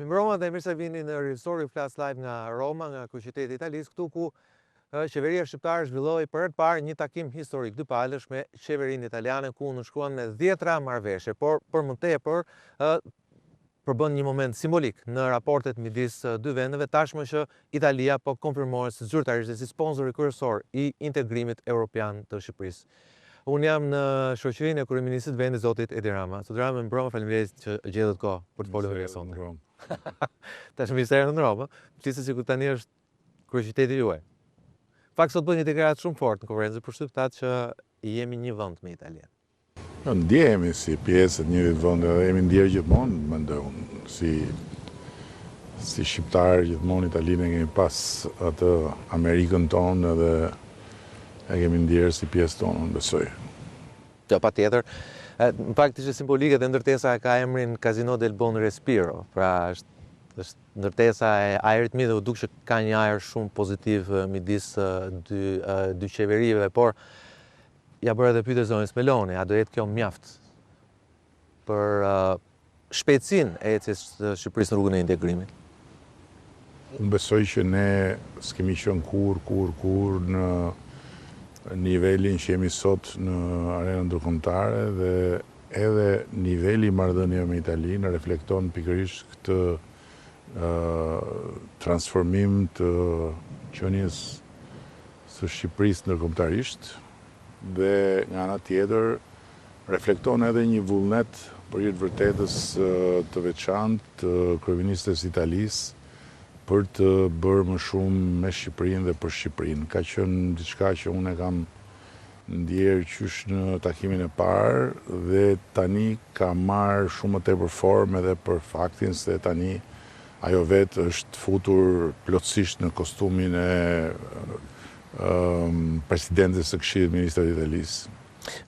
Mbroma dhe mirë se vini në Ristori Flas Live nga Roma, nga kryeqyteti i Italisë, këtu ku qeveria shqiptare zhvilloi për herë të parë një takim historik dypalësh me qeverinë italiane ku nënshkruan me 10 marrëveshje, por për më tepër përbën një moment simbolik në raportet midis dy vendeve, tashmë që Italia po konfirmohet si zyrtarisht dhe si sponsori kryesor i integrimit evropian të Shqipërisë. Unë jam në shoqërinë e kryeministit të vendit zotit Edi Rama. Zoti Rama, mbroma, faleminderit që gjetët kohë për të folur me ne sonte. Tash ministeri në Romë, qisë sikur tani është kryeqyteti juaj. Fakt sot bën një deklaratë shumë fort në konferencë për shtyptat që jemi një vend me Italinë. Ndjehemi si pjesë të një vend, edhe jemi ndjerë gjithmonë, mendoj unë, si shqiptar gjithmonë Italinë kemi pas atë Amerikën tonë edhe e kemi ndjerë si pjesë tonë, unë besoj. Jo, patjetër. Në fakt ishte simbolike dhe ndërtesa ka emrin Casino del Buon Respiro, pra është ndërtesa e ajrit mirë dhe u duk që ka një ajër shumë pozitiv midis dy qeverive, por ja bërë edhe pyetje zonës Meloni, a do jetë kjo mjaft për shpejtësinë e ecjes së Shqipërisë në rrugën e integrimit? Unë besoj që ne s'kemi qenë kur në nivelin që jemi sot në arenën ndërkombëtare dhe edhe niveli i marrëdhënieve me Italinë reflekton pikërisht këtë transformim të qenies së Shqipërisë ndërkombëtarisht dhe nga ana tjetër reflekton edhe një vullnet për hir të vërtetës të veçantë të kryeministres Italisë për të bërë më shumë me Shqipërinë dhe për Shqipërinë. Ka qenë diçka që unë e kam ndjerë qysh në takimin e parë dhe tani ka marrë shumë më tepër formë edhe për faktin se tani ajo vetë është futur plotësisht në kostumin e presidentes së Këshillit Ministrave të Italisë.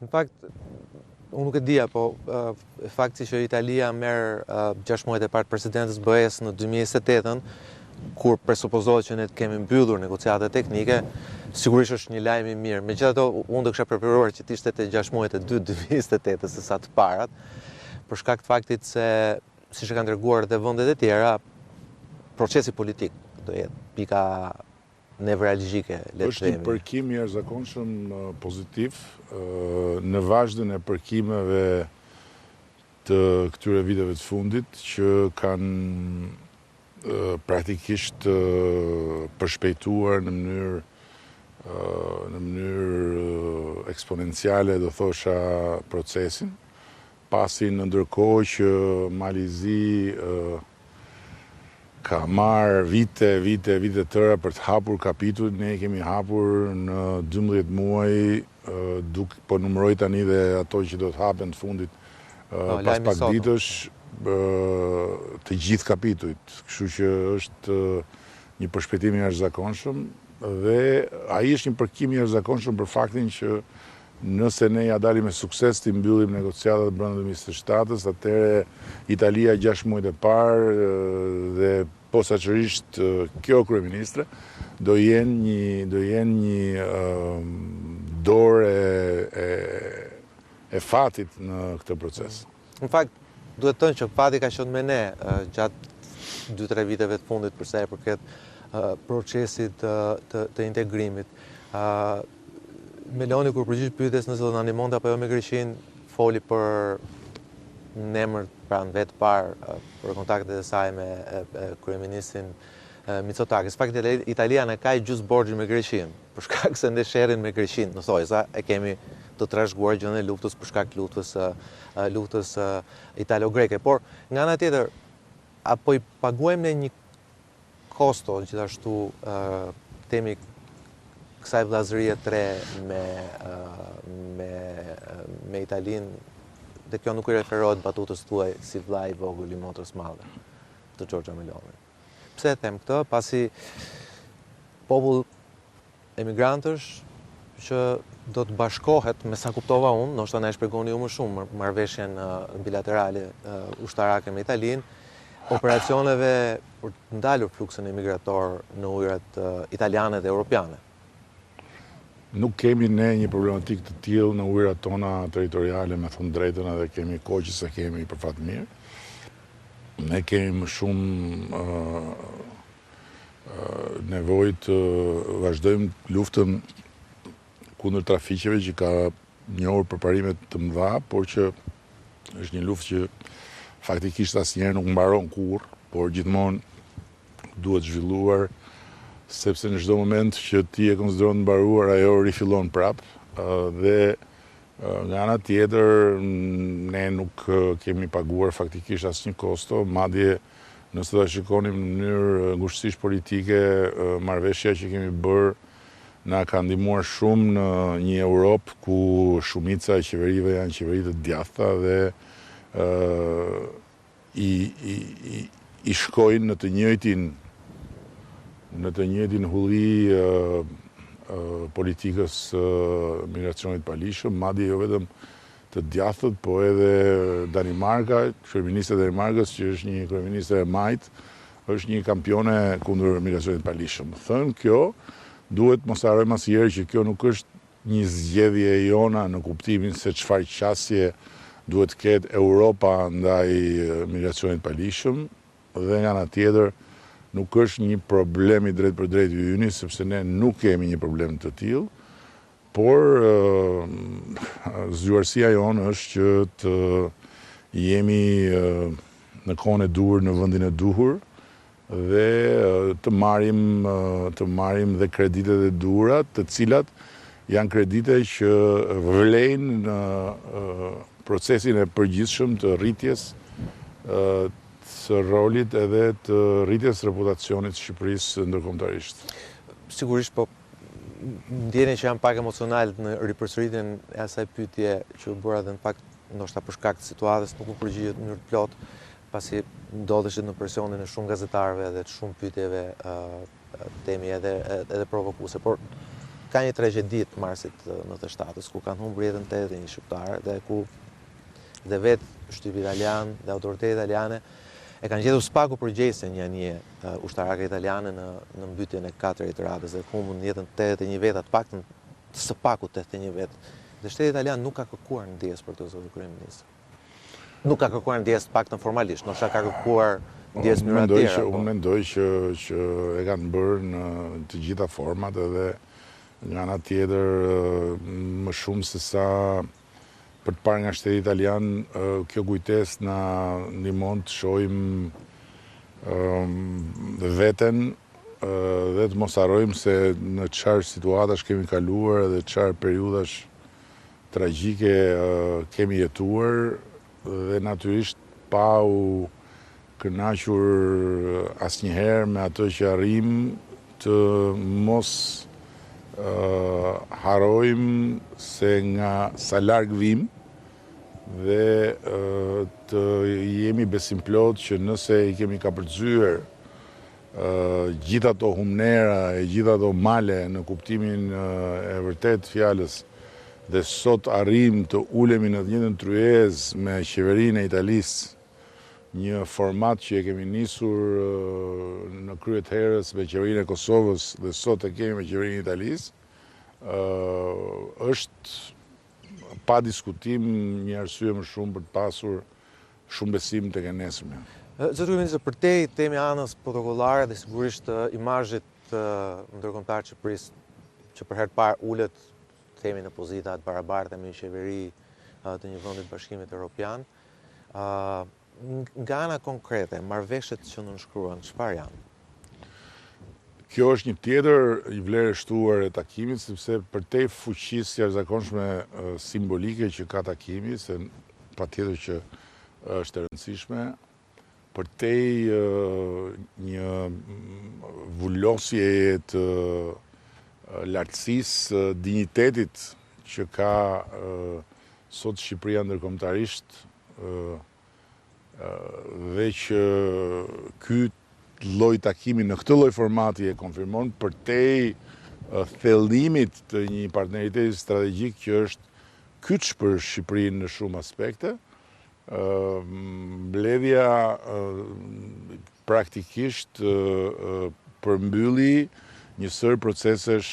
Në fakt, unë nuk e dija, po fakti që Italia merr 6 muajt e parë presidentes BE-s në 2028-ën, kur presupozohet që ne të kemi mbyllur negociatat teknike, sigurisht është një lajm i mirë. Megjithatë, unë do kisha preferuar që të ishte te 6 muajt e 2028 se sa të parat, për shkak të faktit se, siç e kanë treguar edhe vendet e tjera, procesi politik do jetë pika nevralgjike, le të themi. Është një përkim i jashtëzakonshëm pozitiv në vazhdën e përkimeve të këtyre viteve të fundit që kanë praktikisht përshpejtuar në mënyrë eksponenciale, do thosha, procesin, pasi në ndërkohë që Malizi ka marrë vite tëra për të hapur kapitull, ne kemi hapur në 12 muaj, po numëroj tani dhe ato që do të hapen të fundit pas pak ditësh, të gjithë kapitujt, kështu që është një përshpejtim i jashtëzakonshëm dhe ai është një përkim i jashtëzakonshëm për faktin që nëse ne ja dalim me sukses të mbyllim negociatat brenda 2027-s, atëherë Italia 6 muajt e parë dhe posaçërisht kjo kryeministre do jenë një dorë e fatit në këtë proces. Në fakt, duhet thënë që fati ka qenë me ne gjatë 2-3 viteve të fundit për sa i përket procesit të integrimit. Meloni kur përgjigj pyetjes nëse do të ndihmonte apo jo me Greqinë, foli për në emër pra në vetë parë për kontaktet e saj me kryeministin Mitsotakis. Fakti Italia ne ka gjys borxhin me Greqinë, për shkak se ndesherrin me Greqinë, në thojza e kemi të trashëguar gjën e luftës për shkak luftës italo-greke. Por nga ana tjetër, apo i paguajmë ne një kosto gjithashtu temi kësaj vllazërie 3 me Italinë, dhe kjo nuk i referohet batutës tuaj si vllai i vogël i motrës madhe të Giorgia Meloni. Pse e them këtë? Pasi popull emigrantësh që do të bashkohet, me sa kuptova unë, ndoshta na e shpjegoni ju më shumë, marrëveshjen bilaterale ushtarake me Italinë, operacioneve për të ndalur fluksin emigrator në ujërat italiane dhe europiane. Nuk kemi ne një problematik të tillë në ujërat tona territoriale, me thënë drejtën, edhe kemi kohë që se kemi për fat mirë. ne kemi më shumë nevojë të vazhdojmë luftën kundër trafiqeve që ka njohur përparime të mëdha, por që është një luftë që faktikisht asnjëherë nuk mbaron kurrë, por gjithmonë duhet zhvilluar, sepse në çdo moment që ti e konsideron të mbaruar, ajo rifillon prapë. Dhe nga ana tjetër, ne nuk kemi paguar faktikisht asnjë kosto, madje nëse ta shikonim në mënyrë ngushtësisht politike, marrëveshja që kemi bërë na ka ndihmuar shumë në një Europë ku shumica e qeverive janë qeveri të djathta dhe i shkojnë në të njëjtin hulli politikës migracionit palishëm, madje jo vetëm të djathët, po edhe Danimarka, kryeministja e Danimarkës, që është një kryeministre e majt, është një kampione kundër migracionit palishëm. Thënë kjo, duhet mos harrojmë asnjëherë që kjo nuk është një zgjedhje e jona në kuptimin se çfarë qasje duhet ketë Europa ndaj migracionit palishëm, dhe nga ana tjetër nuk është një problem i drejt për drejt yni, sepse ne nuk kemi një problem të tillë, por zgjuarësia jonë është që të jemi në kohën e duhur në vendin e duhur dhe të marrim dhe kreditet e duhura, të cilat janë kredite që vlejnë në procesin e përgjithshëm të rritjes së rolit edhe të rritjes reputacionit Shqipërisë ndërkombëtarisht. Sigurisht, po ndjeni që jam pak emocional në ripërsëritjen e asaj pyetje që u bëra dhe në fakt ndoshta për shkak të situatës nuk u përgjigjet në mënyrë të plotë, pasi ndodheshit në presionin e shumë gazetarëve dhe të shumë pyetjeve temi edhe provokuese, por ka një tragjedi të marsit 97-s ku kanë humbur jetën 81 shqiptarë dhe ku dhe vetë shtypi italian dhe autoritetet italiane e kanë gjetur spaku përgjegjëse një anije ushtarake italiane në mbytjen e 4 të radhës dhe humbën jetën 81 veta, të paktën së paku 81 vetë. Dhe shteti italian nuk ka kërkuar ndjes për të, zotë kryeminist. Nuk ka kërkuar ndjes të paktën formalisht, ndoshta ka kërkuar ndjes në mënyrë tjetër. Unë mendoj që e kanë bërë në të gjitha format edhe nga ana tjetër më shumë se sa për të parë nga shteti italian, kjo kujtesë na ndihmon të shohim veten dhe të mos harrojmë se në çfarë situatash kemi kaluar dhe çfarë periudhash tragjike kemi jetuar dhe natyrisht pa u kënaqur asnjëherë me atë që arrim, të mos harrojmë se nga sa larg vim dhe të jemi besimplot që nëse i kemi kapërcyer gjitha ato humnera e gjitha ato male në kuptimin e vërtet fjalës dhe sot arrim të ulemi në të njëjtën tryezë me qeverinë e Italisë, një format që e kemi nisur në krye të herës me qeverinë e Kosovës dhe sot e kemi me qeverinë e Italisë, është pa diskutim një arsye më shumë për të pasur shumë besim tek e nesërmja. Zotë kryeminist, për te temi anës protokollare dhe sigurisht imazhit ndërkombëtar të Shqipërisë që për herë të parë ulet themi në pozita të barabarta me qeveri të një vendi të Bashkimit Evropian, nga ana konkrete, marrëveshjet që nënshkruan, çfarë janë? Kjo është një tjetër i vlerështuar e takimit, sepse përtej fuqisë jashtëzakonshme simbolike që ka takimi, se patjetër që është e rëndësishme, përtej një vullosje të lartësisë, dinjitetit që ka sot Shqipëria ndërkombëtarisht, dhe që ky lloj takimi në këtë lloj formati e konfirmon përtej thellimit të një partneriteti strategjik që është kyç për Shqipërinë në shumë aspekte. Mbledhja praktikisht përmbylli një sër procesesh,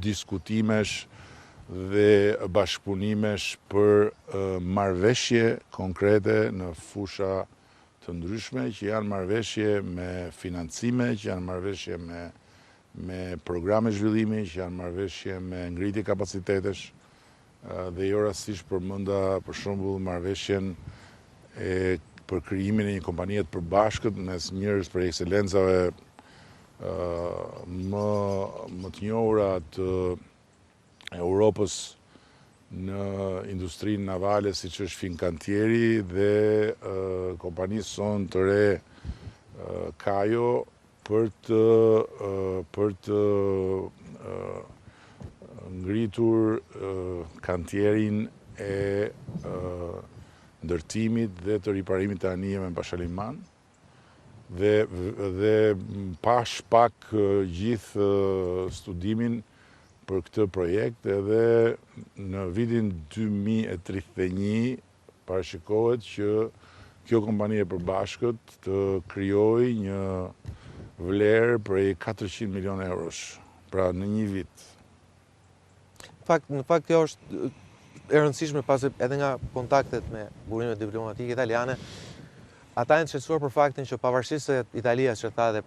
diskutimesh dhe bashkëpunimesh për marrëveshje konkrete në fusha të ndryshme që janë marrëveshje me financime, që janë marrëveshje me programe zhvillimi, që janë marrëveshje me ngritje kapacitetesh, dhe jo rastësisht përmenda për shembull marrëveshjen për krijimin e një kompanie të përbashkët mes njerëz për ekselencave më të njohura të Europës në industrinë navale, siç është Fincantieri dhe kompanisë son të re Kajo për të ngritur kantierin e ndërtimit dhe të riparimit të anijeve në Pashaliman dhe pash pak gjithë studimin për këtë projekt edhe në vitin 2031 parashikohet që kjo kompani e përbashkët të krijojë një vlerë prej 400 milion eurosh, pra në një vit. Në fakt kjo është e rëndësishme pasi edhe nga kontaktet me burimet diplomatike italiane, ata janë të shqetësuar për faktin që pavarësisht se Italia, që tha dhe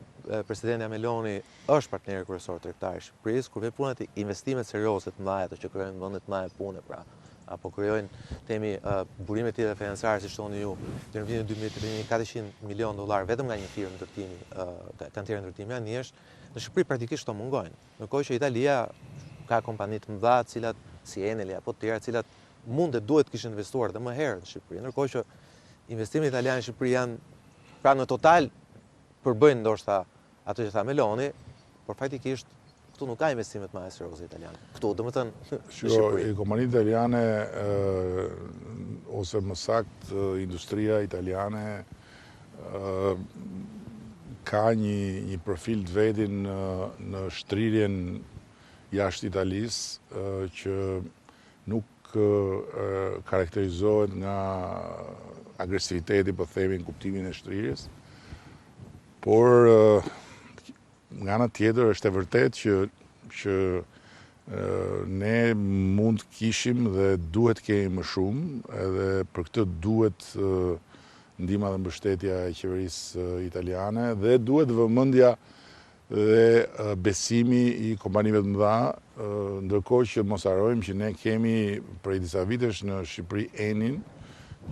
presidenti Meloni, është partner kryesor tregtar i Shqipërisë, kur vjen puna te investimet serioze të mëdha ato që krijojnë vende të mëdha pune, pra apo krijojnë temi burime të tjera financiare, siç thoni ju, deri në vitin 2030 $400 milion vetëm nga një firmë ndërtimi, kantieri ndërtimi anijesh, në Shqipëri praktikisht to mungojnë. Ndërkohë që Italia ka kompani të mëdha, të cilat si Enel apo të tjera, të cilat mund dhe duhet kishin investuar dhe më herët në Shqipëri. Ndërkohë që investimet italiane në Shqipëri janë pra në total përbëjnë ndoshta ato që tha Meloni, por faktikisht këtu nuk ka investimet më serioze italiane. Këtu, domethënë, në Shqipëri. Kompanitë italiane ose më saktë industria italiane ka një profil të vetin në shtrirjen jashtë Italisë që nuk karakterizohet nga agresiviteti, po themi, në kuptimin e shtrirjes, por nga ana tjetër është e vërtet që ne mund të kishim dhe duhet kemi më shumë, edhe për këtë duhet ndihma dhe mbështetja e qeverisë italiane dhe duhet vëmendja dhe besimi i kompanive të mëdha, ndërkohë që mos harrojmë që ne kemi prej disa vitesh në Shqipëri Enin,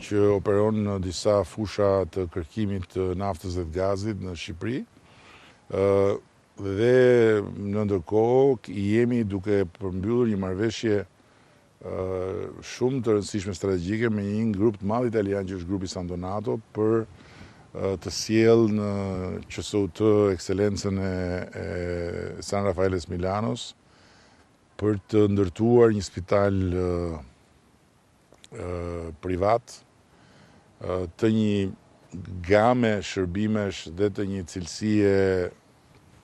që operon në disa fusha të kërkimit të naftës dhe të gazit në Shqipëri, dhe në ndërkohë jemi duke përmbyllur një marrëveshje shumë të rëndësishme strategjike me një grup të madh italian që është grupi San Donato për të sjellë në QSUT ekselencën e San Rafaeles Milanos për të ndërtuar një spital privat të një game shërbimesh dhe të një cilësie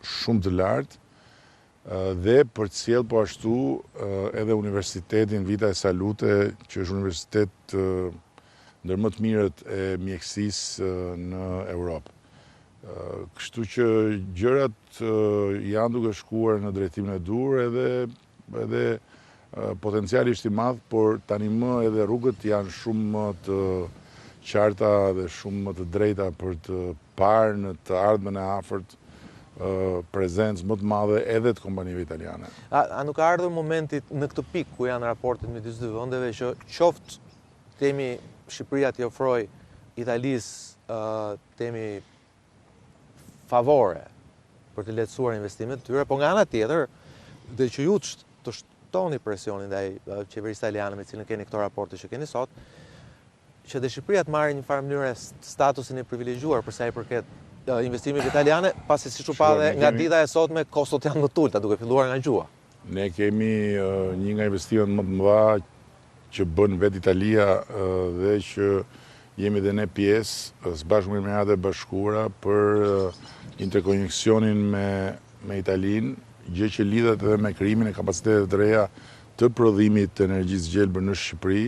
shumë të lartë dhe për të sjellë po ashtu edhe Universitetin Vita e Salute, që është universitet ndër më të mirët e mjekësisë në Europë. Kështu që gjërat janë duke shkuar në drejtimin e dur edhe potenciali është i madh, por tani më edhe rrugët janë shumë më të qarta dhe shumë më të drejta për të parë në të ardhmen e afërt prezencë më të madhe edhe të kompanive italiane. A nuk ka ardhur momenti në këtë pikë ku janë raportet midis dy vendeve që qoftë temi Shqipëria t'i ofroj Italisë temi favore për të lehtësuar investimet tyre, po nga ana tjetër dhe që ju të shtoni presionin ndaj qeverisë italiane me cilën keni këto raporte që keni sot, që dhe Shqipëria të marrë një farë mënyrë statusin e privilegjuar për sa i përket investimeve italiane, pasi siç u pa dhe nga dita e sotme kostot janë më të ulta duke filluar nga gjua. Ne kemi një nga investimet më të mëdha që bën vetë Italia dhe që jemi dhe ne pjesë së Bashkë me Emiratet e Bashkuara për interkoneksionin me Italinë, gjë që lidhet edhe me krijimin e kapacitetet të reja të prodhimit të energjisë gjelbër në Shqipëri.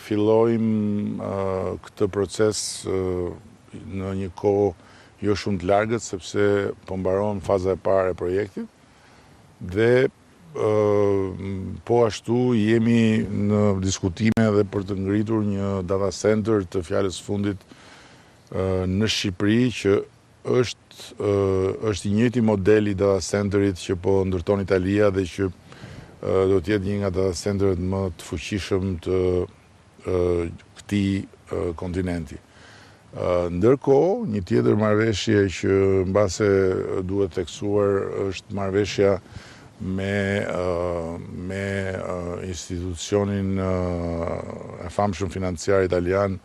Fillojmë këtë proces në një kohë jo shumë të largët, sepse po mbaron faza e parë e projektit dhe po ashtu jemi në diskutime edhe për të ngritur një data center të fjalës fundit në Shqipëri që është i njëjti model i data centerit që po ndërton Italia dhe që do të jetë një nga data centeret më të fuqishëm të këtij kontinenti. Ndërkohë, një tjetër marrëveshje që mbase duhet theksuar është marrëveshja me institucionin e famshëm financiar italian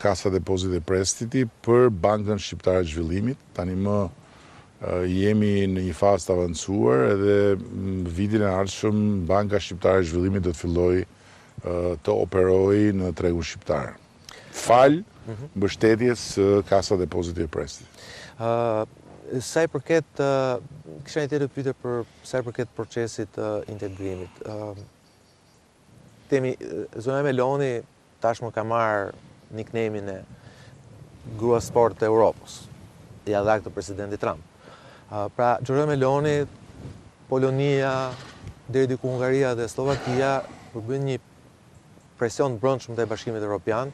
Cassa Depositi e Prestiti për Bankën Shqiptare të Zhvillimit. Tani më jemi në një fazë të avancuar edhe vitin e ardhshëm Banka Shqiptare e Zhvillimit do të fillojë të operojë në tregun shqiptar. Fal mbështetjes Cassa Depositi e Prestiti. Sa i përket, kisha një tjetër pyetje për sa i përket procesit të integrimit. Themi, zona Meloni tashmë ka marrë nickname-in e grua sport të Europës, ja dha këtë presidenti Trump. Pra, Giorgia Meloni, Polonia, deri diku Hungaria dhe Slovakia përbën një presion të brendshëm te Bashkimit Evropian,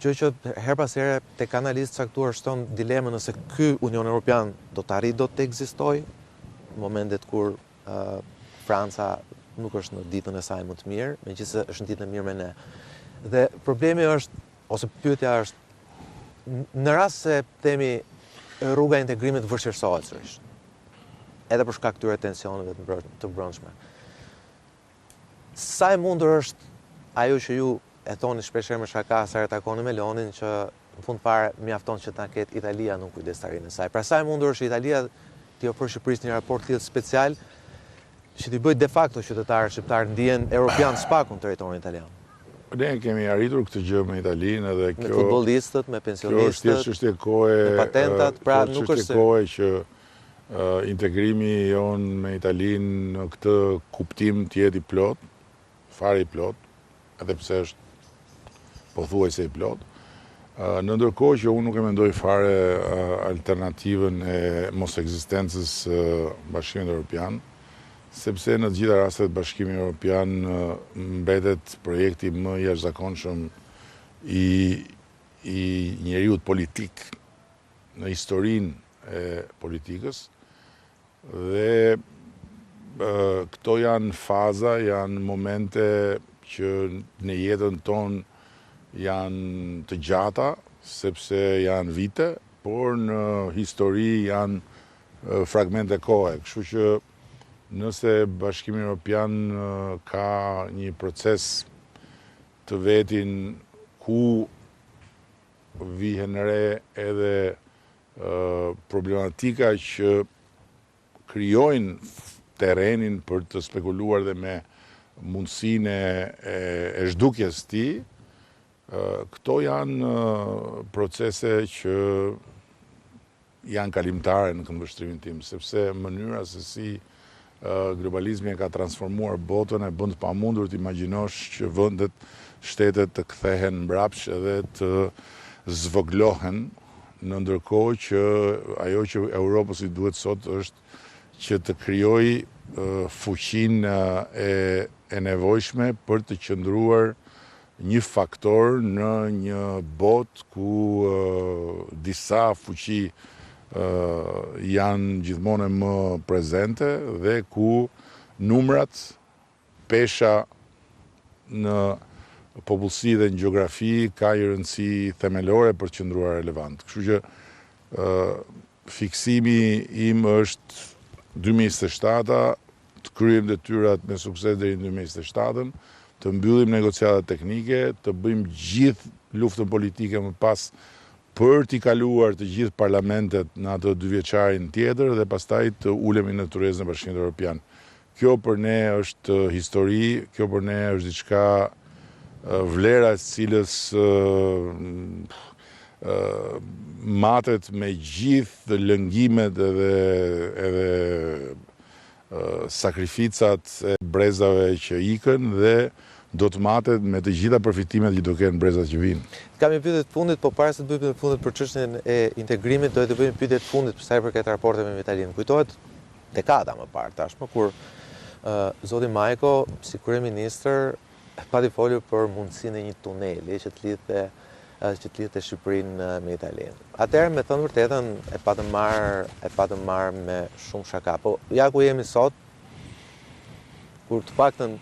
gjë që her pas here tek analistë caktuar shton dilemën nëse ky Union Evropian do të arrijë dot të ekzistojë në momentet kur Franca nuk është në ditën e saj më të mirë, megjithëse është në ditën e mirë me ne. Dhe problemi është, ose pyetja është, në rast se themi rruga e integrimit vështirësohet sërish, edhe për shkak këtyre tensioneve të brendshme, sa e mundur është ajo që ju e thoni shpeshherë me shaka sa herë takoni Melonin, që në fund fare mjafton që ta ketë Italia nuk kujdestarinë e saj. Pra sa e mundur është Italia t'i ofrojë Shqipërisë një raport tillë special që t'i bëjë de facto qytetarët shqiptar ndihen europian spakun territorin italian. Ne kemi arritur këtë gjë me Italinë edhe me futbollistët, me pensionistët, kjo është çështje kohe, me patentat, pra nuk është se kohe që integrimi jon me Italinë në këtë kuptim të jetë i plot, fare i plot, edhe pse është pothuajse i plot. Në ndërkohë që unë nuk e mendoj fare alternativën e mos ekzistencës Bashkimit Evropian, sepse në të gjitha rastet Bashkimi Evropian mbetet projekti më jashtëzakonshëm i njeriut politik në historinë e politikës dhe këto janë faza, janë momente që në jetën tonë janë të gjata, sepse janë vite, por në histori janë fragmente kohe. Kështu që nëse Bashkimi Evropian ka një proces të vetin ku vihen re edhe problematika që krijojnë terrenin për të spekuluar dhe me mundësinë e zhdukjes ti, këto janë procese që janë kalimtare në këndvështrimin tim, sepse mënyra se si globalizmi e ka transformuar botën e bën të pamundur të imagjinosh që vendet, shtetet të kthehen mbrapsht edhe të zvoglohen, në ndërkohë që ajo që Europës i duhet sot është që të krijojë fuqinë e nevojshme për të qëndruar një faktor në një botë ku disa fuqi janë gjithmonë më prezente dhe ku numrat, pesha në popullsi dhe në gjeografi ka një rëndësi themelore për të qëndruar relevant. Kështu që fiksimi im është 2027, të kryejmë detyrat me sukses deri në 2027, të mbyllim negociatat teknike, të bëjmë gjithë luftën politike më pas për t'i kaluar të gjithë parlamentet në atë 2 vjeçarin tjetër dhe pastaj të ulemi në turezën e Bashkimit Evropian. Kjo për ne është histori, kjo për ne është diçka vlera e cilës matet me gjithë lëngimet edhe sakrificat e brezave që ikën dhe do të matet me të gjitha përfitimet që do kenë brezat që vinë. Kam një pyetje të fundit, po para se të bëj pyetje të fundit për çështjen e integrimit, do të bëj një pyetje të fundit për sa i përket raporteve me Italinë. Kujtohet dekada më parë tashmë kur zoti Majko, si kryeministër, pati folur për mundësinë e një tuneli që të lidhte që të lidhte Shqipërinë me Italinë. Atëherë, me thënë vërtetën, e patëm marrë me shumë shaka. Po ja ku jemi sot, kur të paktën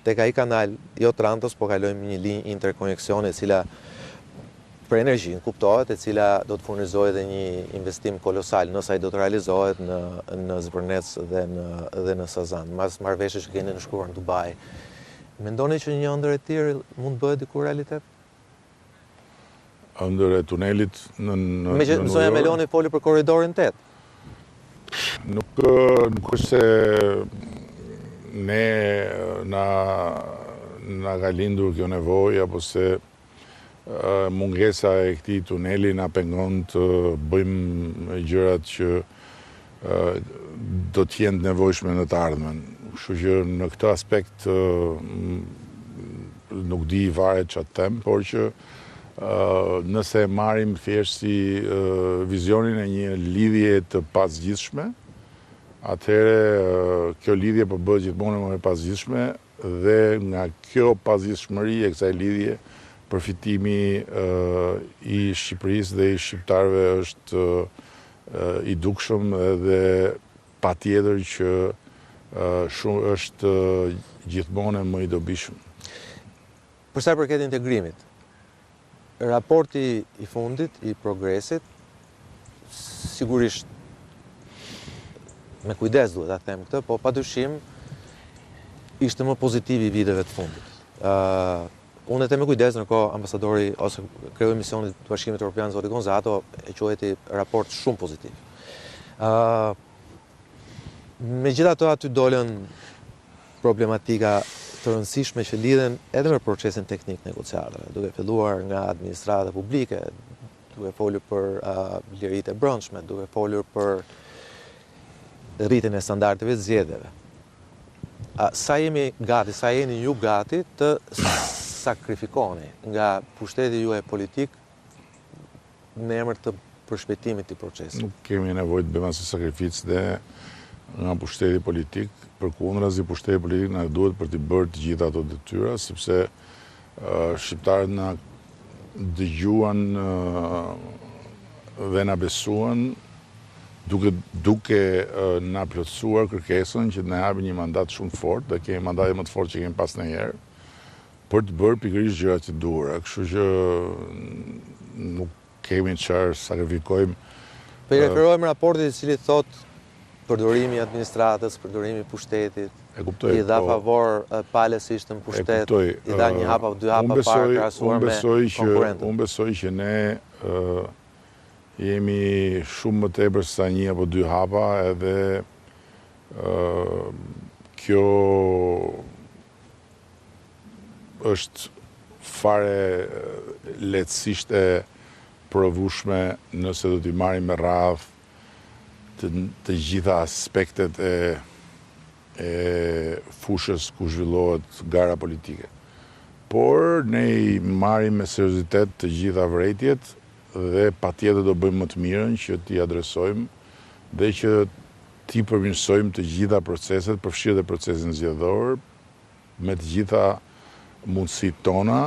tek ai kanal, jo Trantos, po kalojmë një linjë interkoneksione e cila për energjinë kuptohet, e cila do të furnizojë edhe një investim kolosal nëse ai do të realizohet në Zvërnec dhe në Sazan, mas marrëveshjes që keni nënshkruar në Dubai. Mendoni që një ëndër e tillë mund të bëhet diku realitet? Ëndër e tunelit Me që zonja Meloni foli për korridorin 8. Nuk është se ne na ka lindur kjo nevojë apo se mungesa e këtij tuneli na pengon të bëjmë gjërat që do të jenë nevojshme në të ardhmen. Kështu që në këtë aspekt nuk di fare çfarë them, por që nëse marrim thjesht si vizionin e një lidhje të pasgjithshme, atëherë kjo lidhje po bëhet gjithmonë më e pasgjithshme dhe nga kjo pasgjithshmëri e kësaj lidhje përfitimi i Shqipërisë dhe i shqiptarëve është i dukshëm dhe patjetër që është gjithmonë më i dobishëm. Për sa i përket integrimit, raporti i fundit i progresit, sigurisht me kujdes duhet ta them këtë, po padyshim ishte më pozitiv i viteve të fundit. Unë e them me kujdes, ndërkohë ambasadori ose kreu i misionit të Bashkimit Evropian zoti Gonzato e quajti raport shumë pozitiv. Megjithatë aty dolën problematika të rëndësishme që lidhen edhe me procesin teknik negociatave, duke filluar nga administrata publike, duke folur për liritë e brendshme, duke folur për rritjen e standardeve të zgjedhjeve. Sa jemi gati, sa jeni ju gati të sakrifikoni nga pushteti juaj politik në emër të përshpejtimit të procesit? Nuk kemi nevojë të bëjmë asnjë sakrificë dhe nga pushteti politik, përkundrazi pushteti politik na duhet për të bërë të gjitha ato detyra, sepse shqiptarët na dëgjuan dhe na besuan duke na plotësuar kërkesën që na japin një mandat shumë fort, dhe kemi mandatin më të fortë që kemi pas ndonjëherë, për të bërë pikërisht gjërat që duhura. Kështu që nuk kemi çfarë sakrifikojmë. Po i referohem raportit i cili thotë përdorimi i administratës, përdorimi i pushtetit, i dha favor palesisht në pushtet, i dha një hap apo dy hapa parë krahasuar me konkurrentët. Unë besoj që ne jemi shumë më tepër se një apo dy hapa, edhe kjo është fare lehtësisht e provueshme nëse do t'i marrim me radhë të gjitha aspektet e fushës ku zhvillohet gara politike. Por ne i marrim me seriozitet të gjitha vërejtjet dhe patjetër do bëjmë më të mirën që t'i adresojmë dhe që t'i përmirësojmë të gjitha proceset, përfshirë dhe procesin zgjedhor, me të gjitha mundësitë tona,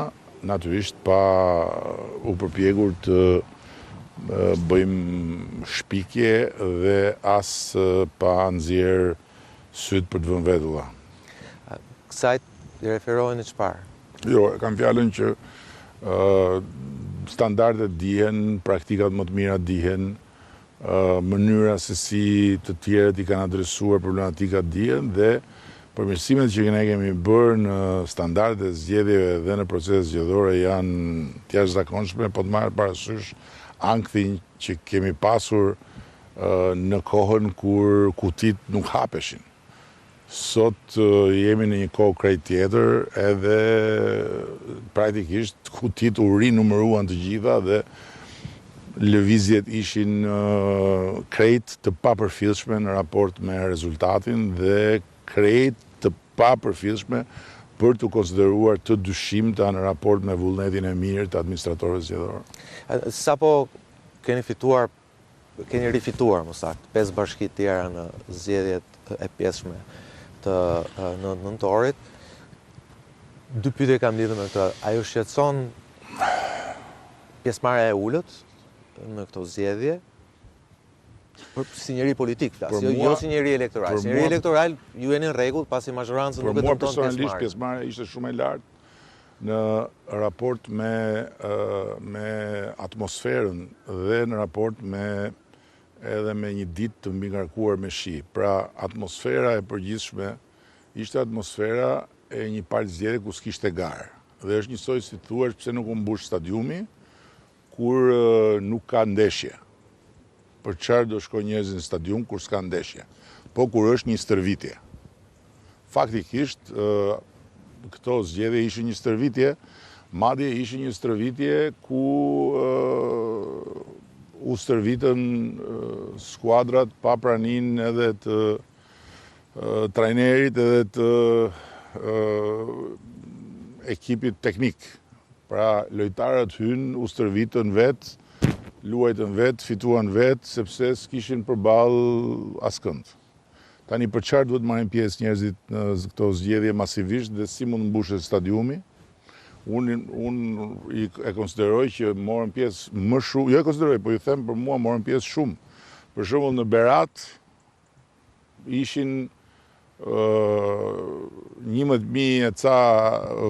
natyrisht pa u përpjekur të bëjmë shpikje dhe as pa nxjerr syt për të vënë vetulla. Kësaj i referoheni çfarë? Jo, kam fjalën që standardet dihen, praktikat më të mira dihen, mënyra se si të tjerët i kanë adresuar problematikat dihen dhe përmirësimet që ne kemi bërë në standardet zgjedhjeve dhe në proceset zgjedhore janë të jashtëzakonshme, po të marrë parasysh ankthin që kemi pasur në kohën kur kutit nuk hapeshin. Sot jemi në një kohë krejt tjetër, edhe praktikisht kutit u rinumëruan të gjitha dhe lëvizjet ishin krejt të papërfillshme në raport me rezultatin dhe krejt të papërfillshme për të konsideruar të dyshimta në raport me vullnetin e mirë të administratorëve zgjedhor. Sapo keni rifituar, më saktë, 5 bashki të tjera në zgjedhjet e pjesshme të nëntorit. Dy pyetje kam lidhur me këtë. A ju shqetëson pjesëmarrja e ulët në këto zgjedhje, si njeri politik flas, jo si njeri elektoral. Si njeri elektoral ju jeni në rregull pasi majorancën nuk e dëmton pjesëmarrja. Për mua personalisht pjesëmarrja ishte shumë e lartë në raport me atmosferën dhe në raport edhe me një ditë të mbingarkuar me shi. Pra, atmosfera e përgjithshme ishte atmosfera e një palë zgjedhje ku s'kishte garë. Dhe është njësoj si thuash pse nuk u mbush stadiumi kur nuk ka ndeshje. Për çfarë do shkojnë njerëzit në stadium kur s'ka ndeshje? Po kur është një stërvitje. Faktikisht, këto zgjedhje ishin një stërvitje, madje ishin një stërvitje ku u stërvitën skuadrat pa praninë edhe të trajnerit edhe të ekipit teknik. Pra, lojtarët hynë, u stërvitën vetë, luajtën vetë, fituan vetë, sepse s'kishin përballë askënd. Tani për çfarë duhet marrin pjesë njerëzit në këto zgjedhje masivisht dhe si mund mbushet stadiumi? Unë e konsideroj që morën pjesë më shumë, jo e konsideroj, po ju them për mua morën pjesë shumë. Për shembull në Berat ishin 11.000 e ca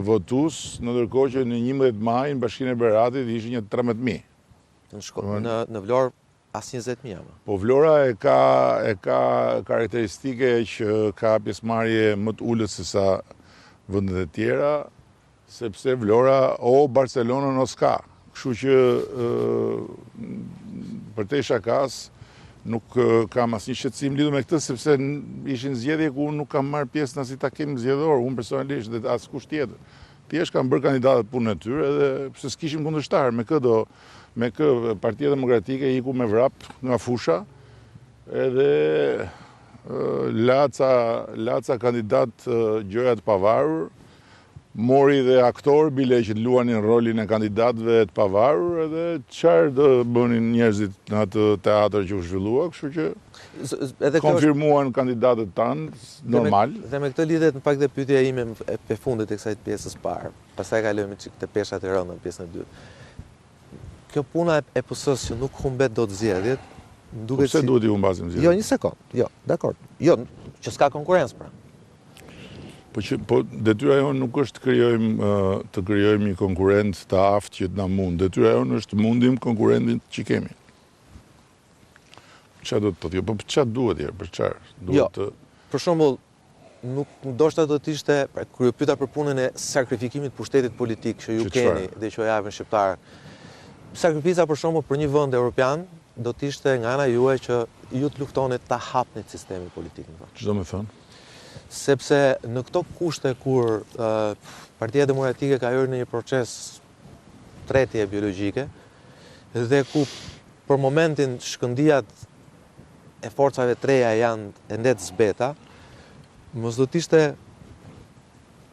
votues, ndërkohë që në 11 maj në Bashkinë e Beratit ishin një 13.000. Në Vlorë as 20.000 ama. Po Vlora e ka karakteristike që ka pjesëmarrje më të ulët se sa vendet e tjera, sepse Vlora o Barcelona o s'ka. Kështu që për te shakas nuk kam asnjë shqetësim lidhur me këtë, sepse ishin zgjedhje ku unë nuk kam marrë pjesë në asnjë takim zgjedhor, unë personalisht dhe askush tjetër. Thjesht kam bërë kandidatët punën e tyre dhe pse s'kishim kundërshtar, me kë Partia Demokratike iku me vrap nga fusha, edhe laca kandidat gjëja të pavarur, mori dhe aktor bile që të luanin rolin e kandidatëve të pavarur, edhe çfarë do bënin njerëzit në atë teatër që u zhvillua, kështu që konfirmuan kandidatët tanë normal. Dhe me këtë lidhet në pak dhe pyetja ime e fundit e kësaj pjesës parë. Pastaj kalojmë çik te peshat e rënda në pjesën e dytë. Kjo puna e PS-s që nuk humbet dot zgjedhjet, duket si... Pse duhet i humbasim zgjedhjet? Jo, një sekond. Jo, dakor. Jo, që s'ka konkurrencë pra. Po detyra jonë nuk është të krijojmë një konkurrent të aftë që të na mund. Detyra jonë është të mundim konkurrentin që kemi. Çfarë do të thotë? Jo, po çfarë duhet jer? Për çfarë? Jo. Për shembull, nuk ndoshta do të ishte kur ju pyeta për punën e sakrifikimit pushtetit politik që ju keni dhe që japin shqiptar. Sakrifica për shembull për një vend evropian do të ishte nga ana juaj që ju të luftonit ta hapnit sistemin politik në fakt. Ç'do të thonë? Sepse në këto kushte kur Partia Demokratike ka hyrë në një proces tretje biologjike dhe ku për momentin shkëndijat e forcave treja janë ende të zbeta, mos do të ishte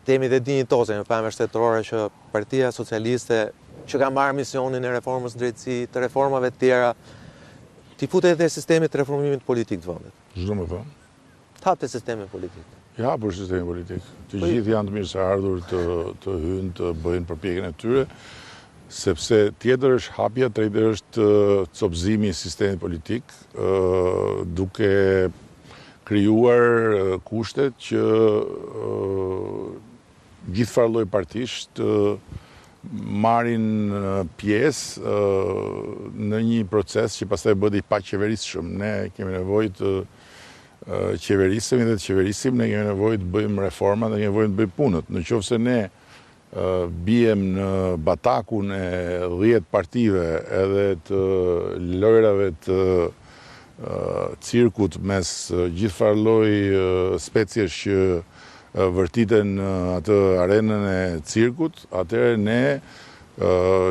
temi dhe dinjitoze në pamje shtetërore që Partia Socialiste që ka marrë misionin e reformës në drejtësi, të reformave të tjera, t'i futet edhe sistemit të reformimit politik të vendet. Ç'do të thonë? Të hapte sistemin politik. Ja, për sistemin politik. Të gjithë janë të mirë se ardhur të hynë të bëjnë përpjekjen e tyre, sepse tjetër është hapja, tjetër është copëzimi i sistemit politik, duke krijuar kushtet që gjithë farë lloj partish të marrin pjesë në një proces që pastaj bëhet i paqeverisshëm. Ne kemi nevojë të qeverisemi dhe të qeverisim, ne kemi nevojë të bëjmë reforma dhe kemi nevojë të bëjmë punët. Në qoftë se ne bijem në batakun e 10 partive edhe të lojrave të cirkut mes gjithë farë lloj speciesh që vërtiten në atë arenën e cirkut, atëherë ne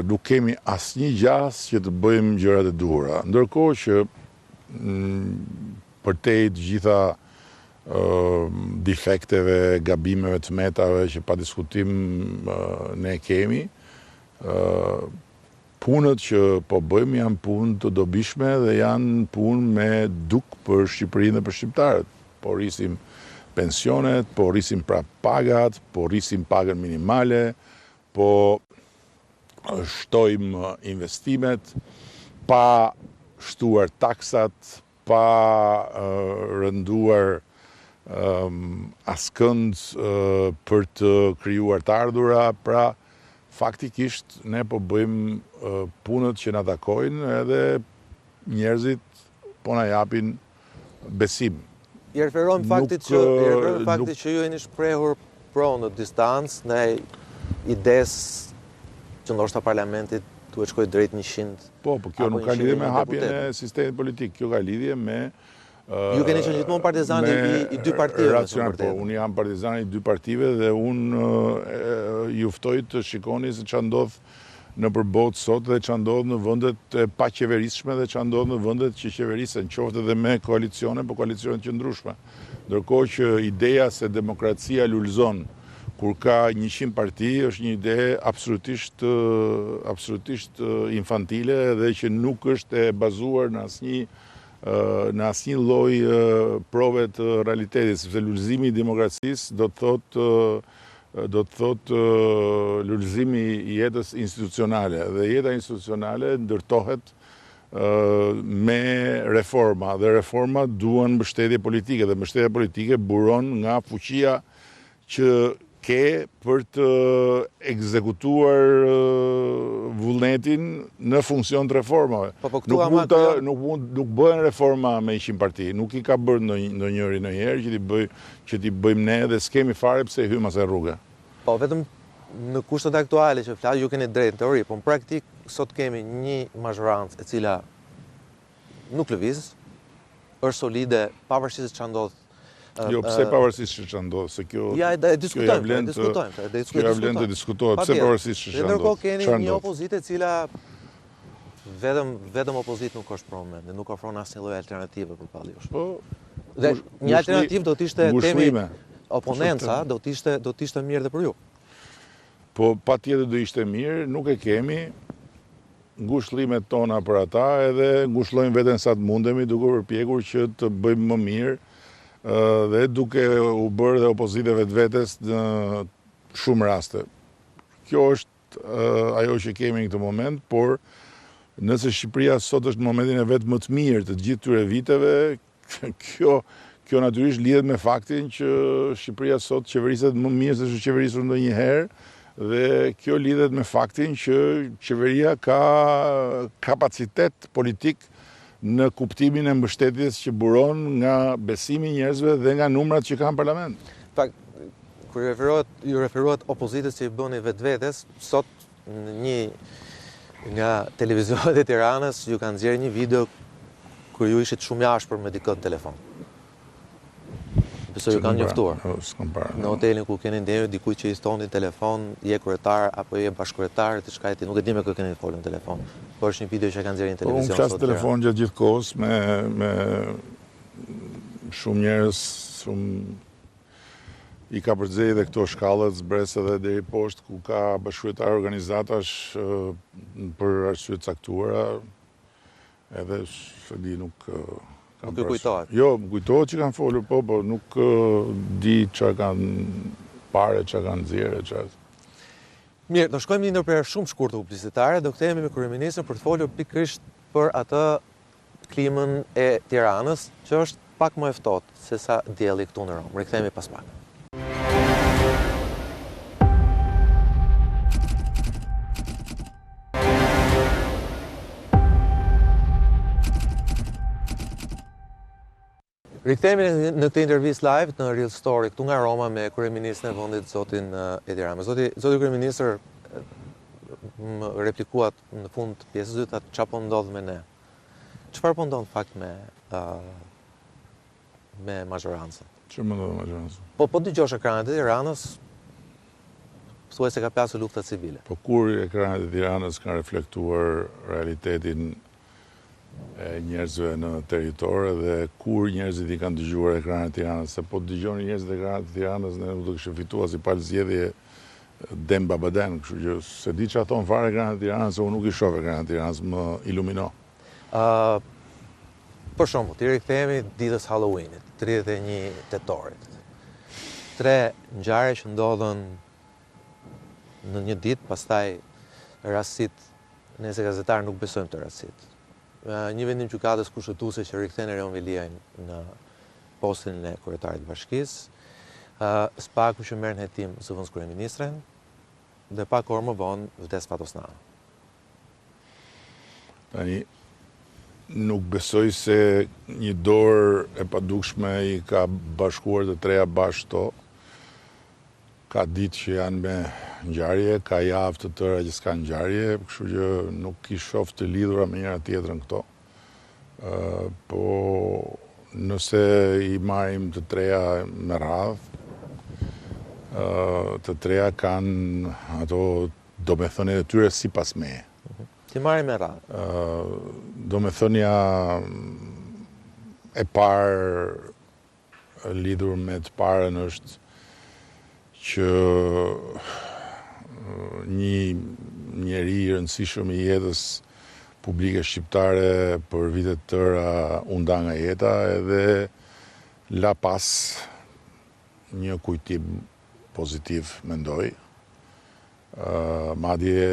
nuk kemi asnjë gjas që të bëjmë gjërat e duhura. Ndërkohë që përtej të gjitha defekteve, gabimeve të metave që pa diskutim ne kemi, punët që po bëjmë janë punë të dobishme dhe janë punë me duk për Shqipërinë dhe për shqiptarët. Po rrisim pensionet, po rrisim pra pagat, po rrisim pagën minimale, po shtojmë investimet, pa shtuar taksat, pa rënduar askënd për të krijuar të ardhura, pra faktikisht ne po bëjmë punët që na takojnë edhe njerëzit po na japin besim. I referohem faktit që ju jeni shprehur në distancë në idesë që ndoshta parlamentit duhet shkojë drejt 100. Po kjo nuk ka lidhje me hapjen e sistemit politik, kjo ka lidhje me ju keni qenë gjithmonë partizani i dy partive. Po, unë jam partizani i dy partive dhe unë juftoj të shikoni se ç'a ndodh në përbot sot dhe ç'a ndodh në vendet e paqeverisshme dhe ç'a ndodh në vendet që qeverisen, qoftë edhe me koalicione, po koalicione të qëndrueshme. Ndërkohë që ideja se demokracia lulëzon kur ka 100 parti është një ide absolutisht infantile dhe që nuk është e bazuar në asnjë lloj prove të realitetit, sepse lulëzimi i demokracisë do të thotë lulëzimi i jetës institucionale dhe jeta institucionale ndërtohet me reforma dhe reforma duan mbështetje politike dhe mbështetja politike buron nga fuqia që ke për të ekzekutuar vullnetin në funksion të reformave. Nuk bëhen reforma me 100 parti, nuk I ka bërë ndonjëri ndonjëherë që t'i bëjmë ne dhe s'kemi fare pse hymë asaj rruge. Po vetëm në kushtet aktuale që flas ju keni drejt në teori, po në praktik sot kemi një mazhorancë e cila nuk lëviz, është solide pavarësisht se ç'a ndodh. Jo, pse pavarësisht se ç'a ndodh, se kjo diskutojmë. Kjo ja vlen të diskutohet, pse pavarësisht se ç'a ndodh. Ndërkohë keni një opozitë e cila vetëm opozitë nuk është për moment, nuk ofron asnjë lloj alternative përballi jush. Po. Dhe një alternativë do të ishte temi oponenca, do të ishte mirë dhe për ju. Po patjetër do ishte mirë, nuk e kemi. Ngushëllimet tona për ata edhe ngushëllojmë veten sa të mundemi duke përpjekur që të bëjmë më mirë dhe duke u bërë dhe opozitë vetvetes në shumë raste. Kjo është ajo që kemi në këtë moment, por nëse Shqipëria sot është në momentin e vet më të mirë të gjithë këtyre viteve, kjo natyrisht lidhet me faktin që Shqipëria sot qeveriset më mirë se që qeverisur ndonjëherë dhe kjo lidhet me faktin që qeveria ka kapacitet politik në kuptimin e mbështetjes që buron nga besimi i njerëzve dhe nga numrat që kanë në parlament. Kur ju referohet opozitës që I bëni vetvetes, sot në një nga televizionet e Tiranës ju kanë nxjerrë një video kur ju ishit shumë jashpër me dikë në telefon. Besoj ju kanë njoftuar. Në hotelin ku keni ndenjur dikujt që I thonin telefon, je kryetar apo je bashkëkryetar, diçka e tillë, nuk e di me kë keni folur në telefon. Po është një video që kanë nxjerrë në televizion. Unë flas telefon gjatë gjithë kohës me shumë njerëz, I ka përzier dhe këto shkallët zbres edhe deri poshtë ku ka bashkëkryetar organizatash për arsye të caktuara, edhe se di nuk Nuk ju kujtohet? Jo, më kujtohet që kanë folur, po, nuk di çfarë kanë parë, çfarë kanë nxjerrë, Mirë, do shkojmë një ndërprerje shumë shkurtë publicitare, do kthehemi me kryeministrin për të folur pikërisht për atë klimën e Tiranës, që është pak më e ftohtë se sa dielli këtu në Rom. Rikthehemi pas pak. Rikthehemi në këtë intervistë live në Real Story këtu nga Roma me kryeministrin e vendit zotin Edi Rama. Zoti kryeministër më replikuat në fund të pjesës së dytë atë çfarë po ndodh me ne. Çfarë po ndodh në fakt me mazhorancën? Çfarë më ndodh me mazhorancën? Po dëgjosh ekranet e Tiranës, thuaj se ka pasur lufta civile. Po kur ekranet e Tiranës kanë reflektuar realitetin e njerëzve në territor dhe kur njerëzit I kanë dëgjuar ekranet e Tiranës, se po dëgjoni njerëzit ekranet e Tiranës, ne nuk do kishim fituar si palë zgjedhje Dem Babaden, kështu që se di çfarë thon fare ekranet e Tiranës, se unë nuk I shoh ekranet e Tiranës, më ilumino. Për shembull, ti rikthehemi ditës Halloweenit, 31 tetorit. 3 ngjarje që ndodhen në një ditë, pastaj rastësit, nëse gazetarë nuk besojmë të rastësit. Një vendim gjykatës kushtetuese që rikthen Erion Veliaj në postin e kryetarit të bashkisë, SPAK-u që merr në hetim zëvendës kryeministren dhe pak orë më vonë vdes Fatosnana. Tani, nuk besoj se një dorë e padukshme i ka bashkuar të treja bashkë to. Ka ditë që janë me ngjarje, ka javë të tëra që s'ka ngjarje, kështu që nuk i shoh të lidhura me njëra tjetrën këto. Po nëse i marrim të treja me radhë, të treja kanë ato domethëniet e tyre sipas meje. Ti marrim me radhë. Domethënia e parë lidhur me të parën është që një njeri i rëndësishëm i jetës publike shqiptare për vitet tëra u nda nga jeta edhe la pas një kujtim pozitiv, mendoj. Madje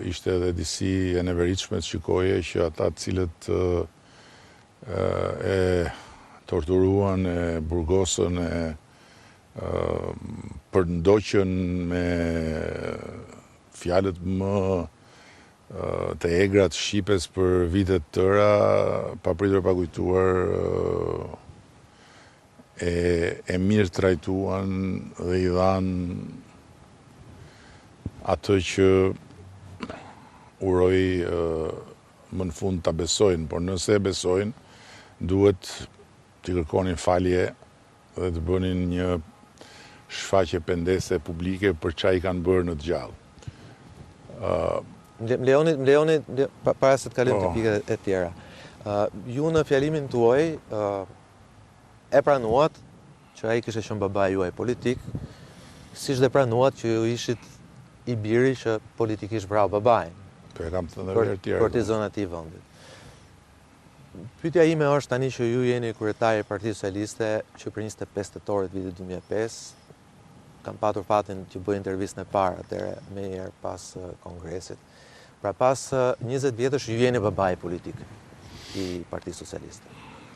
ishte edhe disi e neveritshme të shikoje që ata të cilët e torturuan, e burgosën, përndoqën me fjalët më të egra të shqipes për vitet tëra, papritur pa kujtuar, e mirë trajtuan dhe i dhanë atë që uroj më në fund të besojnë, por nëse besojnë, duhet të kërkonin falje dhe të bënin një shfaqje pendese publike për çfarë i kanë bërë në të gjallë. Leoni, para se të kalim të pikat e tjera, ju në fjalimin tuaj e pranuat që ai kishte qenë babai juaj politik, siç dhe pranuat që ju ishit i biri që politikisht vrau babain. Po e kam thënë edhe tjerë. Për të zonë atij vendit. Pyetja ime është tani që ju jeni kryetari i Partisë Socialiste që për 25 tetorit vitit 2005 kam patur fatin që bëj intervistën e parë atëherë me herë pas kongresit. Pra pas 20 vjetësh ju jeni babai politik i Partisë Socialiste.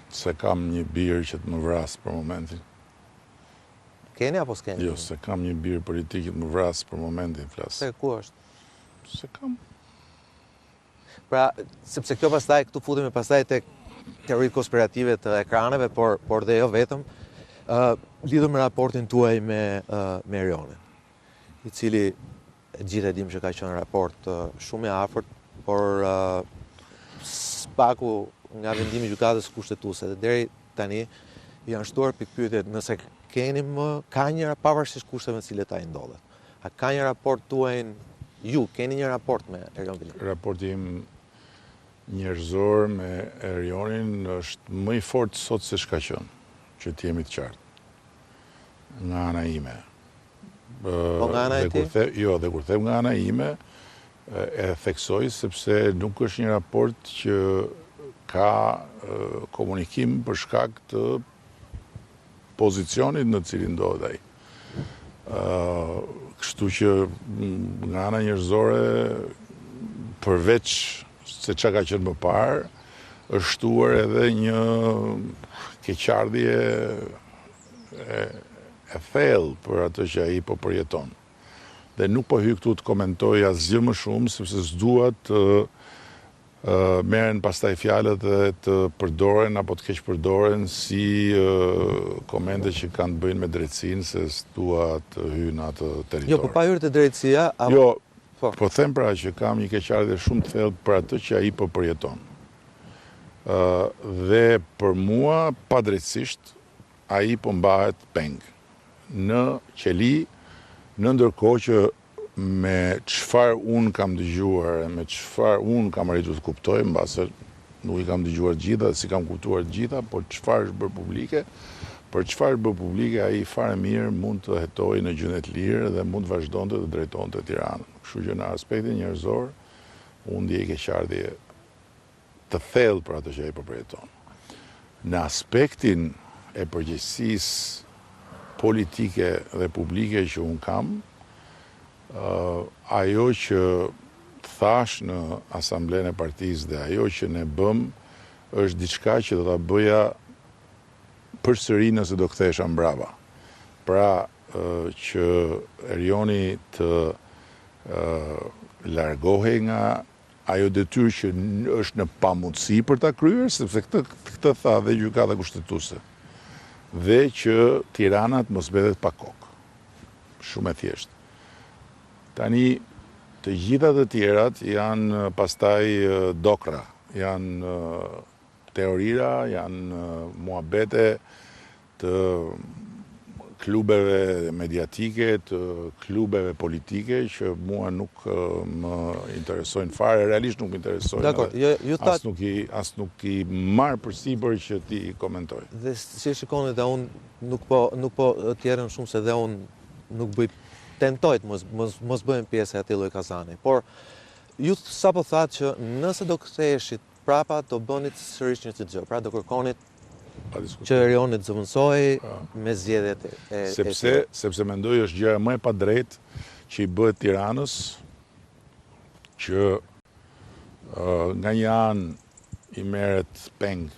Se kam një birë që të më vrasë për momentin. Keni apo s'keni? Jo, se kam një birë politik që të më vrasë për momentin, flasë. Se ku është? Se kam. Pra, sepse kjo pastaj, këtu futemi pastaj tek teoritë konspirative të ekraneve, por dhe jo vetëm, lidhur me raportin tuaj me Erionin, i cili gjithë e dim që ka qenë raport shumë i afërt, por SPAK-u nga vendimi i gjykatës kushtetuese dhe deri tani janë shtuar pikpyetjet nëse ka një pavarësisht kushteve në cilet ai ndodhet. A ka një raport tuaj, ju keni një raport me Erion Veliaj? Raporti im njerëzor me Erionin është më i fortë sot se shka qenë, që t'jemi të qartë. Nga ana ime. Po nga ana e ti? Jo, dhe kur them nga ana ime, e theksoj sepse nuk është një raport që ka komunikim për shkak të pozicionit në cilin ndodhet ai. Kështu që nga ana njerëzore, përveç se çka ka qenë më parë, është shtuar edhe një keqardhje e thellë për atë që ai po përjeton. Dhe nuk po hyj këtu të komentoj asgjë më shumë, sepse s'dua të merren pastaj fjalët dhe të përdoren apo të keq përdoren si komente që kanë të bëjnë me drejtsinë, se s'dua të hyj në atë territor. Jo, po pa hyrë te drejtësia, jo, po them pra që kam një keqardhje shumë të thellë për atë që ai po përjeton. Dhe për mua, padrejtësisht, ai po mbahet peng në qeli, në ndërkohë që me çfarë unë kam dëgjuar, me çfarë unë kam arritur të kuptoj, mbase nuk i kam dëgjuar gjitha, si kam kuptuar gjitha, por çfarë është bërë publike, për çfarë është bërë publike, ai fare mirë mund të hetojë në gjynet lirë dhe mund të vazhdonte të drejtonte Tiranën. Kështu që në aspektin njerëzor, unë ndjej keqardhje të thellë për atë që ai po përjeton. Në aspektin e përgjegjësisë politike dhe publike që unë kam, ajo që thash në asamblenë e partisë dhe ajo që ne bëm është diçka që do ta bëja përsëri nëse do kthehesha mbrapa. Pra që Erioni të largohej nga ajo detyrë që është në pamundësi për ta kryer, sepse këtë tha dhe gjykata kushtetuese. Dhe që Tiranat mos mbetet pa kokë. Shumë e thjeshtë. Tani të gjitha të tjerat janë pastaj dokra, janë teorira, janë muhabete të klubeve mediatike, të klubeve politike që mua nuk më interesojnë fare, realisht nuk më interesojnë. Dakor, As nuk i marr përsipër që ti komentoj. Dhe si shikoni dhe unë nuk po tjerën shumë se dhe unë nuk bëj tentoj të mos bëjmë pjesë e atij lloji kazani. Por ju sapo thatë që nëse do ktheheshit prapa do bënit sërish një gjë, pra do kërkonit që Erioni të zëvendësohej me zgjedhjet sepse mendoj është gjëja më e padrejtë që i bëhet Tiranës, që nga një anë i merret peng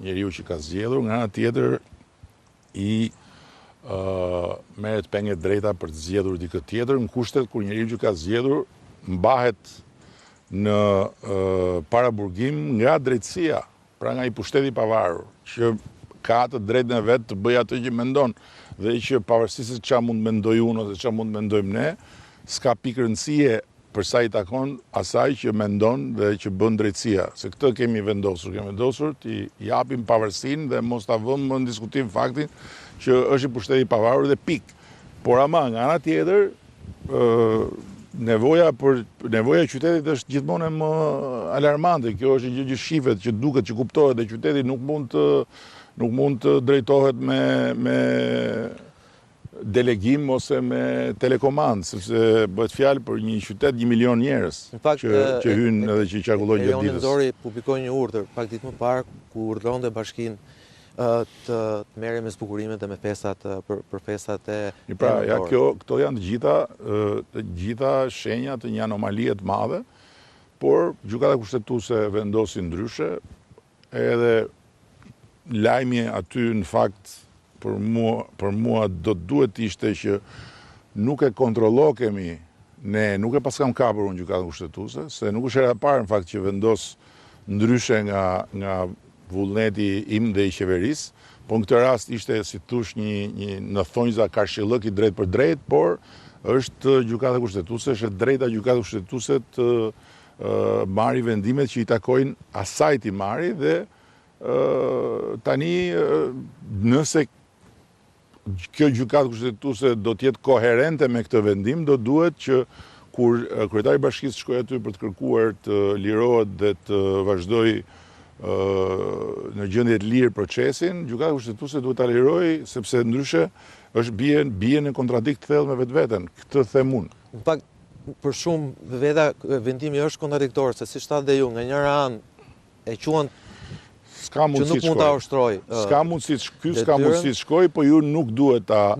njeriu që ka zgjedhur, nga ana tjetër i merret peng e drejta për të zgjedhur dikë tjetër, në kushtet kur njeriu që ka zgjedhur mbahet në paraburgim nga drejtësia, pra nga i pushteti i pavarur, që ka të drejtën e vet të bëjë atë që mendon, dhe që pavarësisht se çfarë mund mendoj unë ose çfarë mund mendojmë ne, s'ka pikë rëndësie për sa i takon asaj që mendon dhe që bën drejtësia. Se këtë kemi vendosur të japim pavarësinë dhe mos ta vëmë në diskutim faktin që është i pushteti i pavarur dhe pikë. Por ama nga ana tjetër, nevoja e qytetit është gjithmonë më alarmante. Kjo është një gjë që shifet, që duket, që kuptohet, dhe qyteti nuk mund të drejtohet me delegim ose me telekomand, sepse bëhet fjalë për një qytet 1 milion njerëz që hynë edhe që qarkullojnë gjatë ditës. Erioni Zori publikoi një urdhër pak ditë më parë ku urdhëronte bashkinë të merrem me zbukurimet dhe me festat për festat e pra, këto janë të gjitha shenja të një anomalie të madhe, por gjykata kushtetuese vendosi ndryshe, edhe lajmi aty në fakt për mua do duhet ishte që nuk e kontrollokemi, ne nuk e paskam kapur unë gjykata kushtetuese, se nuk është hera e parë në fakt që vendos ndryshe nga vullneti im dhe i qeverisë, po në këtë rast ishte, si thush, një në thonjza karshillëk i drejt për drejt, por është gjykata kushtetuese, është drejta gjykata kushtetuese të marrë vendimet që i takojnë asaj t'i marrë, dhe tani nëse kjo gjykata kushtetuese do të jetë koherente me këtë vendim, do duhet që kur kryetari i bashkisë shkoi aty për të kërkuar të lirohet dhe të vazhdoj në gjendje të lirë procesin, gjykata kushtetuese duhet ta lirojë, sepse ndryshe është bie në kontradikt thellë me vetveten. Këtë them unë. Në fakt, për shumë veta vendimi është kontradiktor, se siç thatë dhe ju, nga njëra anë e quan S'ka mundësi nuk mund ta ushtroj. S'ka mundësi të shkoj, po ju nuk duhet ta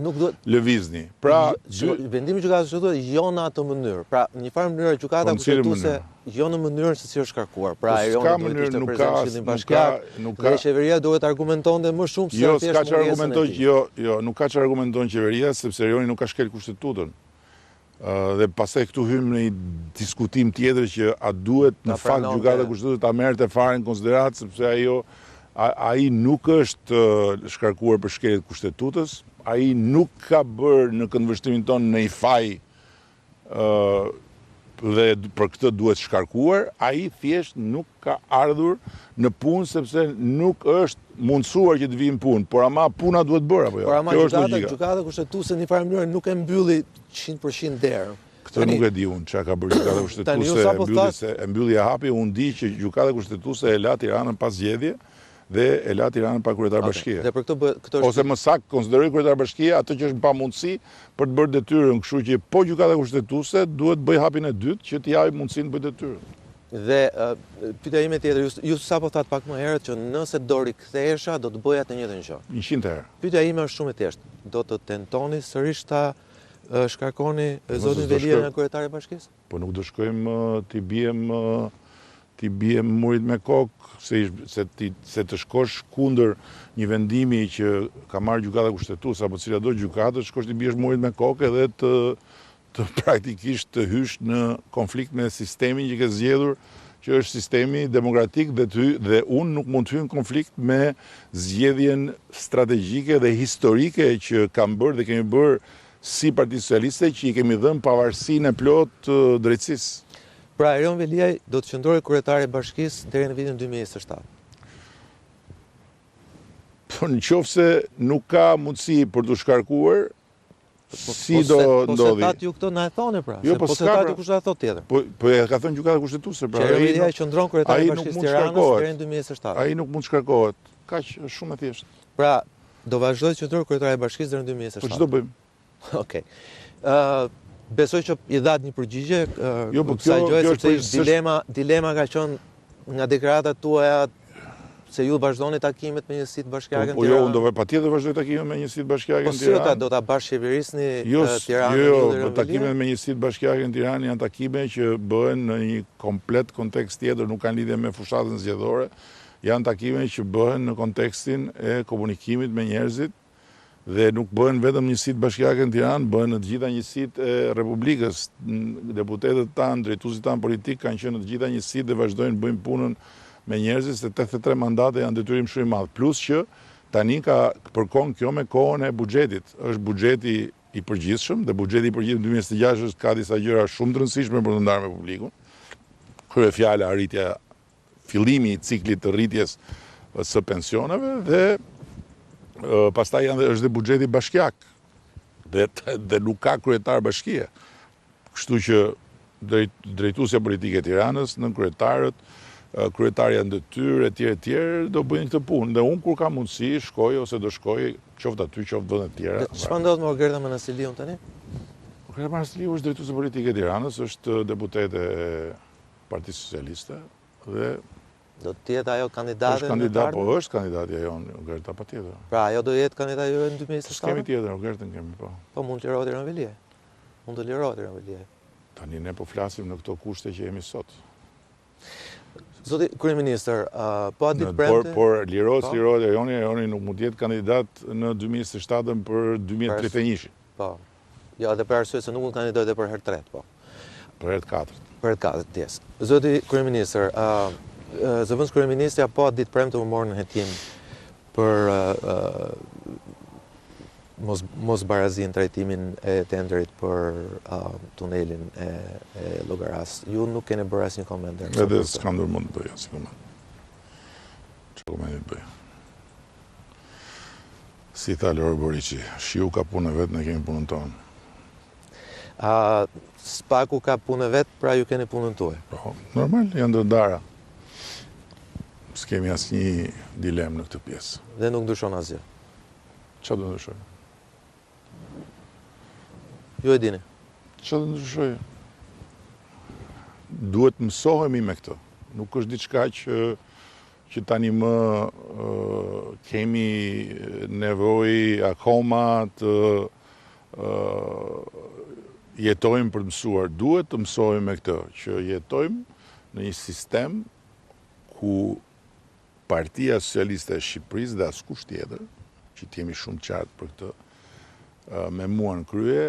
lëvizni. Pra, vendimi i gjykatës kushtetuese jo në atë mënyrë. Pra, në një farë mënyrë gjykata kushtetuese jo në mënyrën se si është kërkuar. Pra, Erioni duhet të ishte prezant në Këshillin Bashkiak, dhe qeveria duhet argumentonte më shumë se thjesht mungesën e tij. Jo, nuk ka çfarë argumenton qeveria, sepse Erioni nuk ka shkel kushtetutën. Dhe pastaj këtu hymë në një diskutim tjetër që a duhet në fakt gjykata kushtetuese ta merrte fare në konsiderat, sepse ai nuk është shkarkuar për shkeljet kushtetutës, ai nuk ka bërë në këndvështrimin tonë në i faj dhe për këtë duhet shkarkuar, ai thjesht nuk ka ardhur në punë sepse nuk është mundësuar që të vijë në punë, por ama puna duhet bërë apo jo? Por ama gjykata kushtetuese në një farë mënyrë nuk e mbylli 100% derë. Këtë nuk e di unë çka ka bërë gjykata kushtetuese, e mbylli e hapi, unë di që gjykata kushtetuese e la Tiranën pas zgjedhje dhe e la Tiranën pa kryetar bashkie. Dhe për këtë ose më saktë konsideroj kryetar bashkie atë që është në pamundësi për të bërë detyrën, kështu që po gjykata kushtetuese duhet bëj hapin e dytë që t'i japë mundësinë të bëjë detyrën. Dhe pyetja ime tjetër, ju sapo thatë pak më herët që nëse do rikthehesha do të bëja të njëjtën gjë. 100 herë. Pyetja ime është shumë e thjeshtë. Do të tentoni sërish ta shkarkoni zotin Velia nga kryetari i bashkisë? Po nuk do shkojmë t'i bijem murit me kokë, se të shkosh kundër një vendimi që ka marrë gjykata kushtetuese apo cila do gjykatë, shkosh t'i biesh murit me kokë edhe të praktikisht të hysh në konflikt me sistemin që ke zgjedhur, që është sistemi demokratik dhe unë nuk mund të hyj në konflikt me zgjedhjen strategjike dhe historike që kam bërë dhe kemi bërë si Parti Socialiste, që i kemi dhënë pavarësinë e plotë drejtësisë. Pra, Erion Veliaj do të qëndrojë kryetari i bashkisë deri në vitin 2027. Po nëse nuk ka mundësi për të shkarkuar, si do ndodhi? Po se tatë ju këto na e thoni pra. Jo, po se tatë ju kush do thot tjetër. Po e ka thënë gjykata kushtetuese pra. Erion Veliaj qëndron kryetari i bashkisë Tiranës deri në 2027. Ai nuk mund të shkarkohet. Kaq është shumë e thjeshtë. Pra, do vazhdoj të qëndroj kryetari i bashkisë deri në 2027. Po ç'do bëjmë? Okej. Besoj që i dhat një përgjigje kësaj gjoje, sepse dilema ka qenë nga deklaratat tuaja se ju vazhdoni takimet me njësitë bashkiake në Tiranë. Jo, unë do patjetër vazhdoj takimet me njësitë bashkiake në Tiranë. Po si do ta bashkëqeverisni Tiranën? Jo, takimet me njësitë bashkiake në Tiranë janë takime që bëhen në një komplet kontekst tjetër, nuk kanë lidhje me fushatën zgjedhore. Janë takime që bëhen në kontekstin e komunikimit me njerëzit dhe nuk bëhen vetëm njësitë bashkiake në Tiranë, bëhen në të gjitha njësitë e Republikës. Deputetët tanë, drejtuesit tanë politik kanë qenë në të gjitha njësitë dhe vazhdojnë bëjnë punën me njerëzit, se 83 mandate janë detyrim shumë i madh. Plus që tani ka përkon kjo me kohën e buxhetit. Është buxheti i përgjithshëm dhe buxheti i përgjithshëm 2026 ka disa gjëra shumë të rëndësishme për të ndarë me publikun. Kryefjala arritja, fillimi i ciklit të rritjes së pensioneve dhe pastaj është dhe buxheti bashkiak. Dhe nuk ka kryetar bashkie. Kështu që drejtuesja politike e Tiranës, nën kryetarët, kryetarja ndërtyrë etj. Do bëjnë këtë punë. Dhe unë kur kam mundësi, shkoj ose do shkoj qoftë aty, qoftë vende të tjera. Çfarë ndodh me Olgerta Manasiliun tani? Olgerta Manasiliu është drejtuese politike e Tiranës, është deputete e Partisë Socialiste dhe do të jetë ajo kandidate? Është kandidatja jonë, Olgerta patjetër. Pra ajo do jetë kandidata jonë në 2027? S'kemi tjetër, Olgertën kemi po. Po mund të lirohet Erion Veliaj. Mund të lirohet Erion Veliaj. Tani ne po flasim në këto kushte që jemi sot. Zoti kryeministër, po a ditë premte? Por lirohet Erioni nuk mund të jetë kandidat në 2027 për 2031. Po. Jo, edhe për arsye se nuk mund të kandidojë edhe për herë tretë, po. Për herë të katërt. Për herë të katërt, yes. Zoti kryeministër, zëvendës kryeministja po a ditë premte u morën në hetim për mos barazin trajtimin e tenderit për tunelin e Llogaras. Ju nuk keni bërë asnjë koment. Edhe s'kam ndërmend të bëj asnjë koment. Çfarë komenti të bëj? Si tha Lori Boriçi, shiu ka punën vet, ne kemi punën tonë. Spaku ka punën vet, pra ju keni punën tuaj. Po, normal, janë ndërdara. S'kemi asnjë dilemë në këtë pjesë. Dhe nuk ndryshon asgjë. Çfarë do ndryshoj? Ju e dini. Çfarë do ndryshoj? Duhet mësohemi me këtë. Nuk është diçka që tani më kemi nevojë akoma të jetojmë për të mësuar. Duhet të mësohemi me këtë, që jetojmë në një sistem ku Partia Socialiste e Shqipërisë dhe askush tjetër, që t'jemi shumë qartë për këtë, me mua në krye,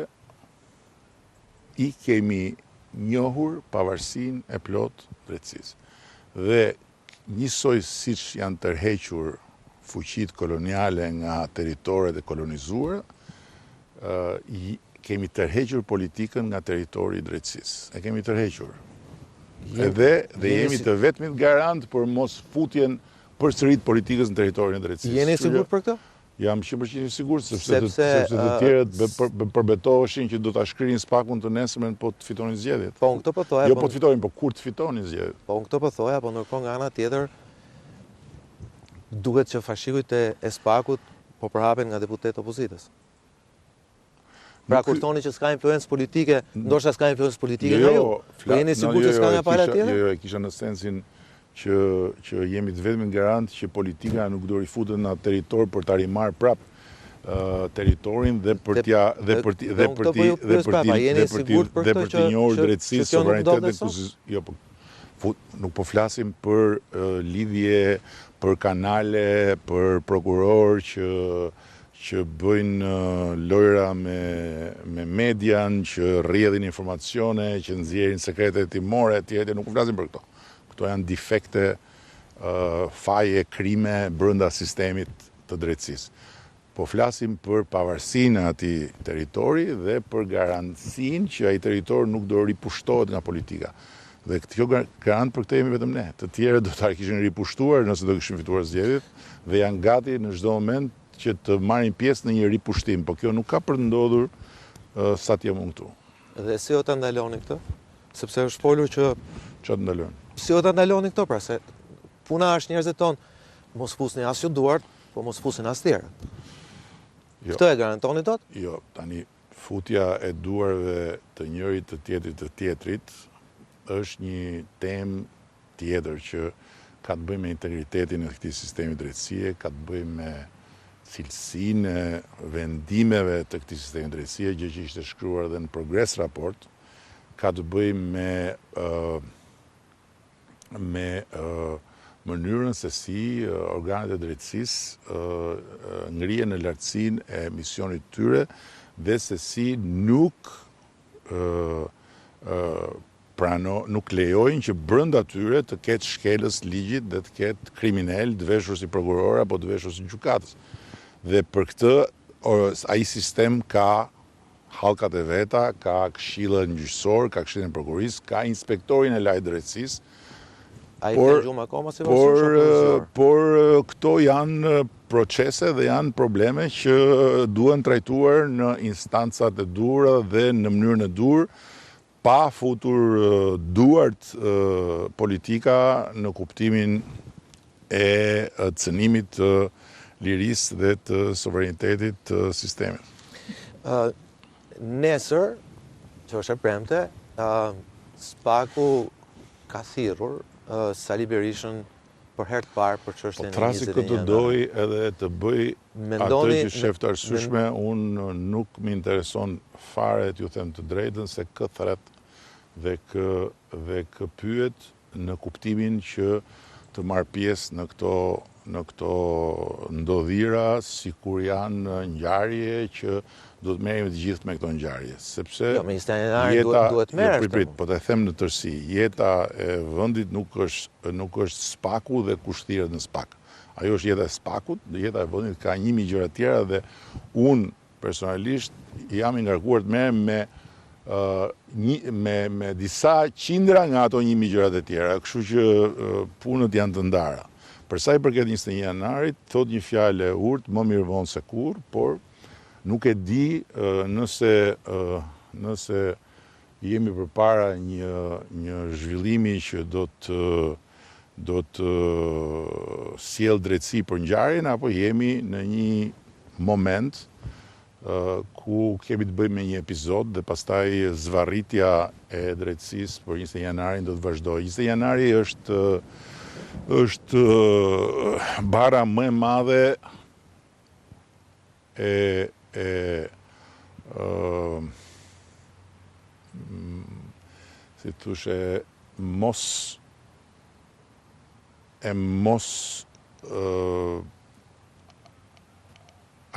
i kemi njohur pavarësinë e plot drejtësisë. Dhe njësoj siç janë tërhequr fuqitë koloniale nga territoret e kolonizuara, kemi tërhequr politikën nga territori i drejtësisë. E kemi tërhequr. Dhe jemi të vetmit garant për mos futjen përsërit politikës në territorin e drejtësisë. Jeni sigurt për këtë? Jam 100% i sigurt, sepse të tjerët përbetoheshin që do ta shkrihin spakun të nesërmen po të fitonin zgjedhjet. Po unë këtë po thoja. Jo po të fitonin, po kur të fitonin zgjedhjet. Po unë këtë po thoja, po ndërkohë nga ana tjetër duket që fashikujt e spakut po përhapen nga deputetë opozitës. Pra kur thoni që s'ka influencë politike, ndoshta s'ka influencë politike nga ju. Po jeni sigurt që s'ka nga pala tjetër? Jo, e kisha në sensin që jemi të vetmin garant që politika nuk do rifutet në atë territor për ta rimarrë prap. territorin dhe për t'i njohur drejtësisë, sovranitetin nuk po flasim për lidhje, për kanale, për prokuror që bëjnë lojra me median, që rrjedhin informacione, që nxjerrin sekrete timore, etj. Nuk po flasim për këto. Këto janë defekte, faje, krime brenda sistemit të drejtësisë. Po flasim për pavarësinë e atij territori dhe për garancinë që ai territor nuk do ripushtohet nga politika. Dhe kjo garant për këtë jemi vetëm ne. Të tjerë do ta kishin ripushtuar nëse do kishin fituar zgjedhjet dhe janë gati në çdo moment që të marrin pjesë në një ripushtim, po kjo nuk ka për të ndodhur sa të jemi këtu. Dhe si do ta ndaloni këtë? Sepse është folur që çfarë ndalon? Si do ta ndaloni këtë, pra se puna është njerëzit tonë mos fusni as ju duart, po mos fusin as tjerë. Jo. Këtë e garantoni dot? Jo, tani futja e duarve të njërit të tjetrit është një temë tjetër që ka të bëjë me integritetin e këtij sistemi drejtësie, ka të bëjë me cilësinë e vendimeve të këtij sistemi drejtësie, gjë që ishte shkruar edhe në Progress Report, ka të bëjë me mënyrën se si organet e drejtësisë ngrihen në lartësinë e misionit tyre dhe se si nuk lejojnë që brenda tyre të ketë shkelës ligjit dhe të ketë kriminal të veshur si prokuror apo të veshur si gjykatës. Dhe për këtë ai sistem ka hallkat e veta, ka këshillën gjyqësor, ka këshillën e prokurisë, ka inspektorin e lajt drejtësisë. Por këto janë procese dhe janë probleme që duhen trajtuar në instancat e duhura dhe në mënyrën e dur, pa futur duart politika në kuptimin e cënimit të lirisë dhe të sovranitetit të sistemit. Nesër, që është e premte, SPAK-u ka thirrur Sali Berishën për herë të parë për çështjen e 21 trasi këtë doj edhe të bëj atë që shef të arsyeshme, unë nuk më intereson fare t'ju them të drejtën se kë thret dhe kë pyet në kuptimin që të marr pjesë në këto ndodhira sikur janë ngjarje që do të merrem të gjithë me këto ngjarje, sepse jo, me 21 janari duhet merresh. Po të them në tërësi, jeta e vendit nuk është SPAK-u dhe kushtiret në SPAK. Ajo është jeta e SPAK-ut, jeta e vendit ka 1000 gjëra tjera dhe unë personalisht jam i ngarkuar të merrem me disa qindra nga ato 1000 gjërat e tjera, kështu që punët janë të ndara. Për sa i përket 21 janarit, thot një fjalë e urtë, më mirë vonë se kurrë, por nuk e di nëse jemi përpara një zhvillimi që do të sjell drejtësi për ngjarjen apo jemi në një moment ku kemi të bëjmë me një epizod dhe pastaj zvarritja e drejtësisë për 21 janarin do të vazhdojë. 21 janari është bara më e madhe si thoshe mos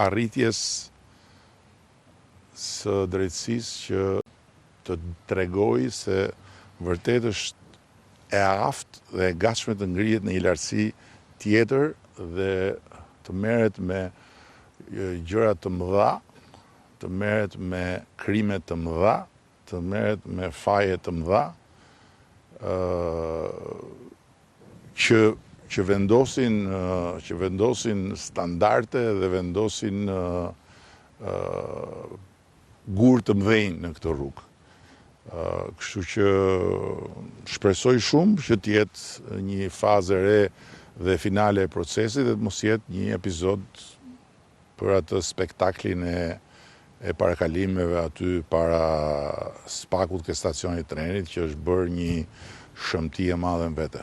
arritjes së drejtësisë që të tregojë se vërtet është e aftë dhe e gatshme të ngrihet në një lartësi tjetër dhe të merret me gjëra të mëdha, të merret me krime të mëdha, të merret me faje të mëdha, që vendosin standarde dhe vendosin gur të mëdhenj në këtë rrugë. Kështu që shpresoj shumë që të jetë një fazë re dhe finale e procesit dhe të mos jetë një epizod për atë spektaklin e parakalimeve aty para SPAK-ut ke stacionit trenit që është bërë një shëmtie e madhe në vete.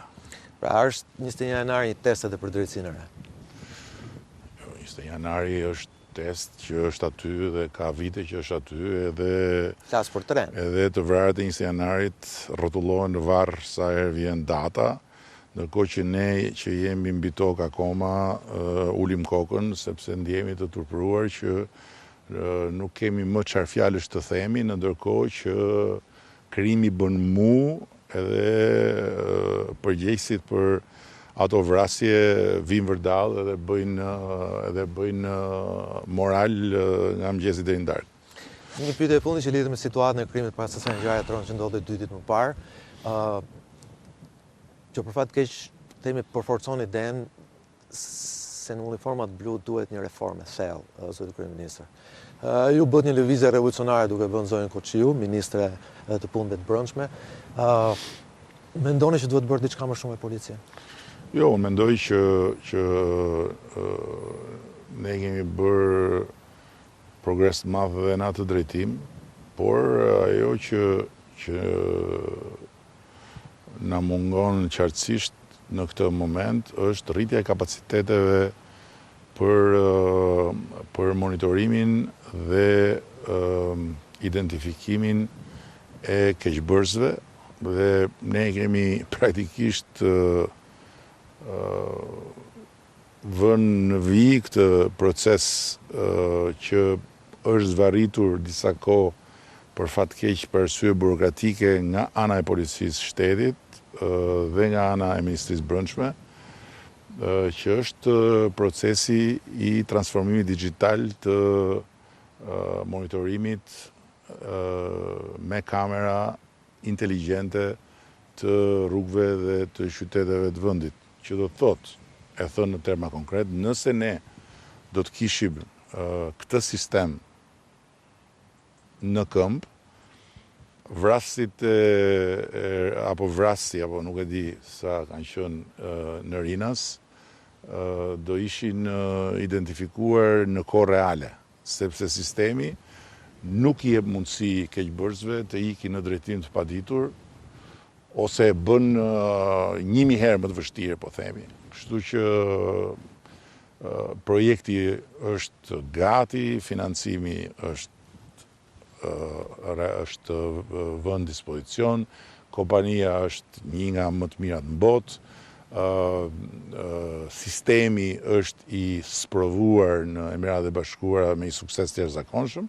Pra është 21 janari një test edhe për drejtësinë e re? 21 janari është test që është aty dhe ka vite që është aty Flas për tren. Edhe të vrarët e 20 janarit rrotullohen në varr sa herë vjen data, ndërkohë që ne që jemi mbi tokë akoma ulim kokën sepse ndjehemi të turpëruar që nuk kemi më çfarë fjalësh të themi, ndërkohë që krimi bën mu edhe përgjegjësit për ato vrasje vinë vërdall edhe bëjnë moral nga mëngjesi deri në darkë. Një pyetje e fundit që lidhet me situatën e krimit pas asaj ngjarje tron që ndodhi 2 ditë më parë, që për fat keq themi përforcon idenë se në uniformat blu duhet një reformë e thellë, zoti kryeministër. Ju bët një lëvizje revolucionare duke vënë zonën Koçiu, ministre të punëve të brendshme. Mendoni që duhet bërë diçka më shumë e policia? Jo, unë mendoj që ne kemi bërë progres të madh edhe në atë drejtim, por ajo që na mungon qartësisht në këtë moment është rritja e kapaciteteve për monitorimin dhe identifikimin e keqbërësve dhe ne kemi praktikisht vënë në vijë këtë proces që është zvarritur disa kohë për fat keq për arsye burokratike nga ana e policisë shtetit dhe nga ana e Ministrisë Brendshme, që është procesi i transformimit digjital të monitorimit me kamera inteligjente të rrugëve dhe të qyteteve të vendit, që do të thotë, e thënë në terma konkret, nëse ne do të kishim këtë sistem në këmbë, vrasit apo vrasi, apo nuk e di sa kanë qenë në Rinas, do ishin identifikuar në kohë reale, sepse sistemi nuk i jep mundësi keqbërësve të ikin në drejtim të paditur, ose e bën 1000 herë më të vështirë, po themi. Kështu që projekti është gati, financimi është vënë dispozicion, kompania është një nga më të mirat në botë, sistemi është i sprovuar në Emiratet e Bashkuara me një sukses të jashtëzakonshëm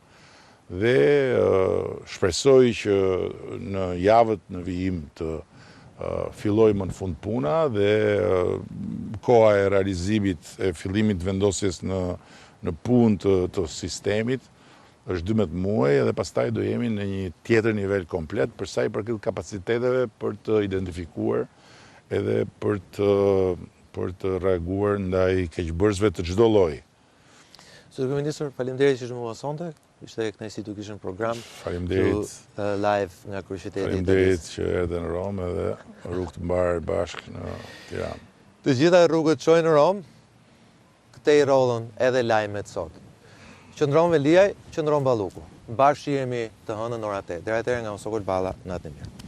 dhe shpresoj që në javët në vijim të fillojë më në fund puna dhe koha e realizimit e fillimit të vendosjes në punë të sistemit është 12 muaj dhe pastaj do jemi në një tjetër nivel komplet për sa i përket kapaciteteve për të identifikuar edhe për të reaguar ndaj keqbërësve të çdo lloji. Zoti kryeministër, faleminderit që më sonte. Ishte kënaqësi të kishim program. Faleminderit. Live nga kryeqyteti. Faleminderit që erdhe në Romë edhe rrugë të mbarë bashkë në Tiranë. Të gjitha rrugët çojnë në Romë. Këtej rollën edhe lajmet sot. Qëndron Veliaj, qëndron Balluku. Bashkë jemi të hënën ora 8. Deri atëherë nga unë Sokol Balla, natën e mirë.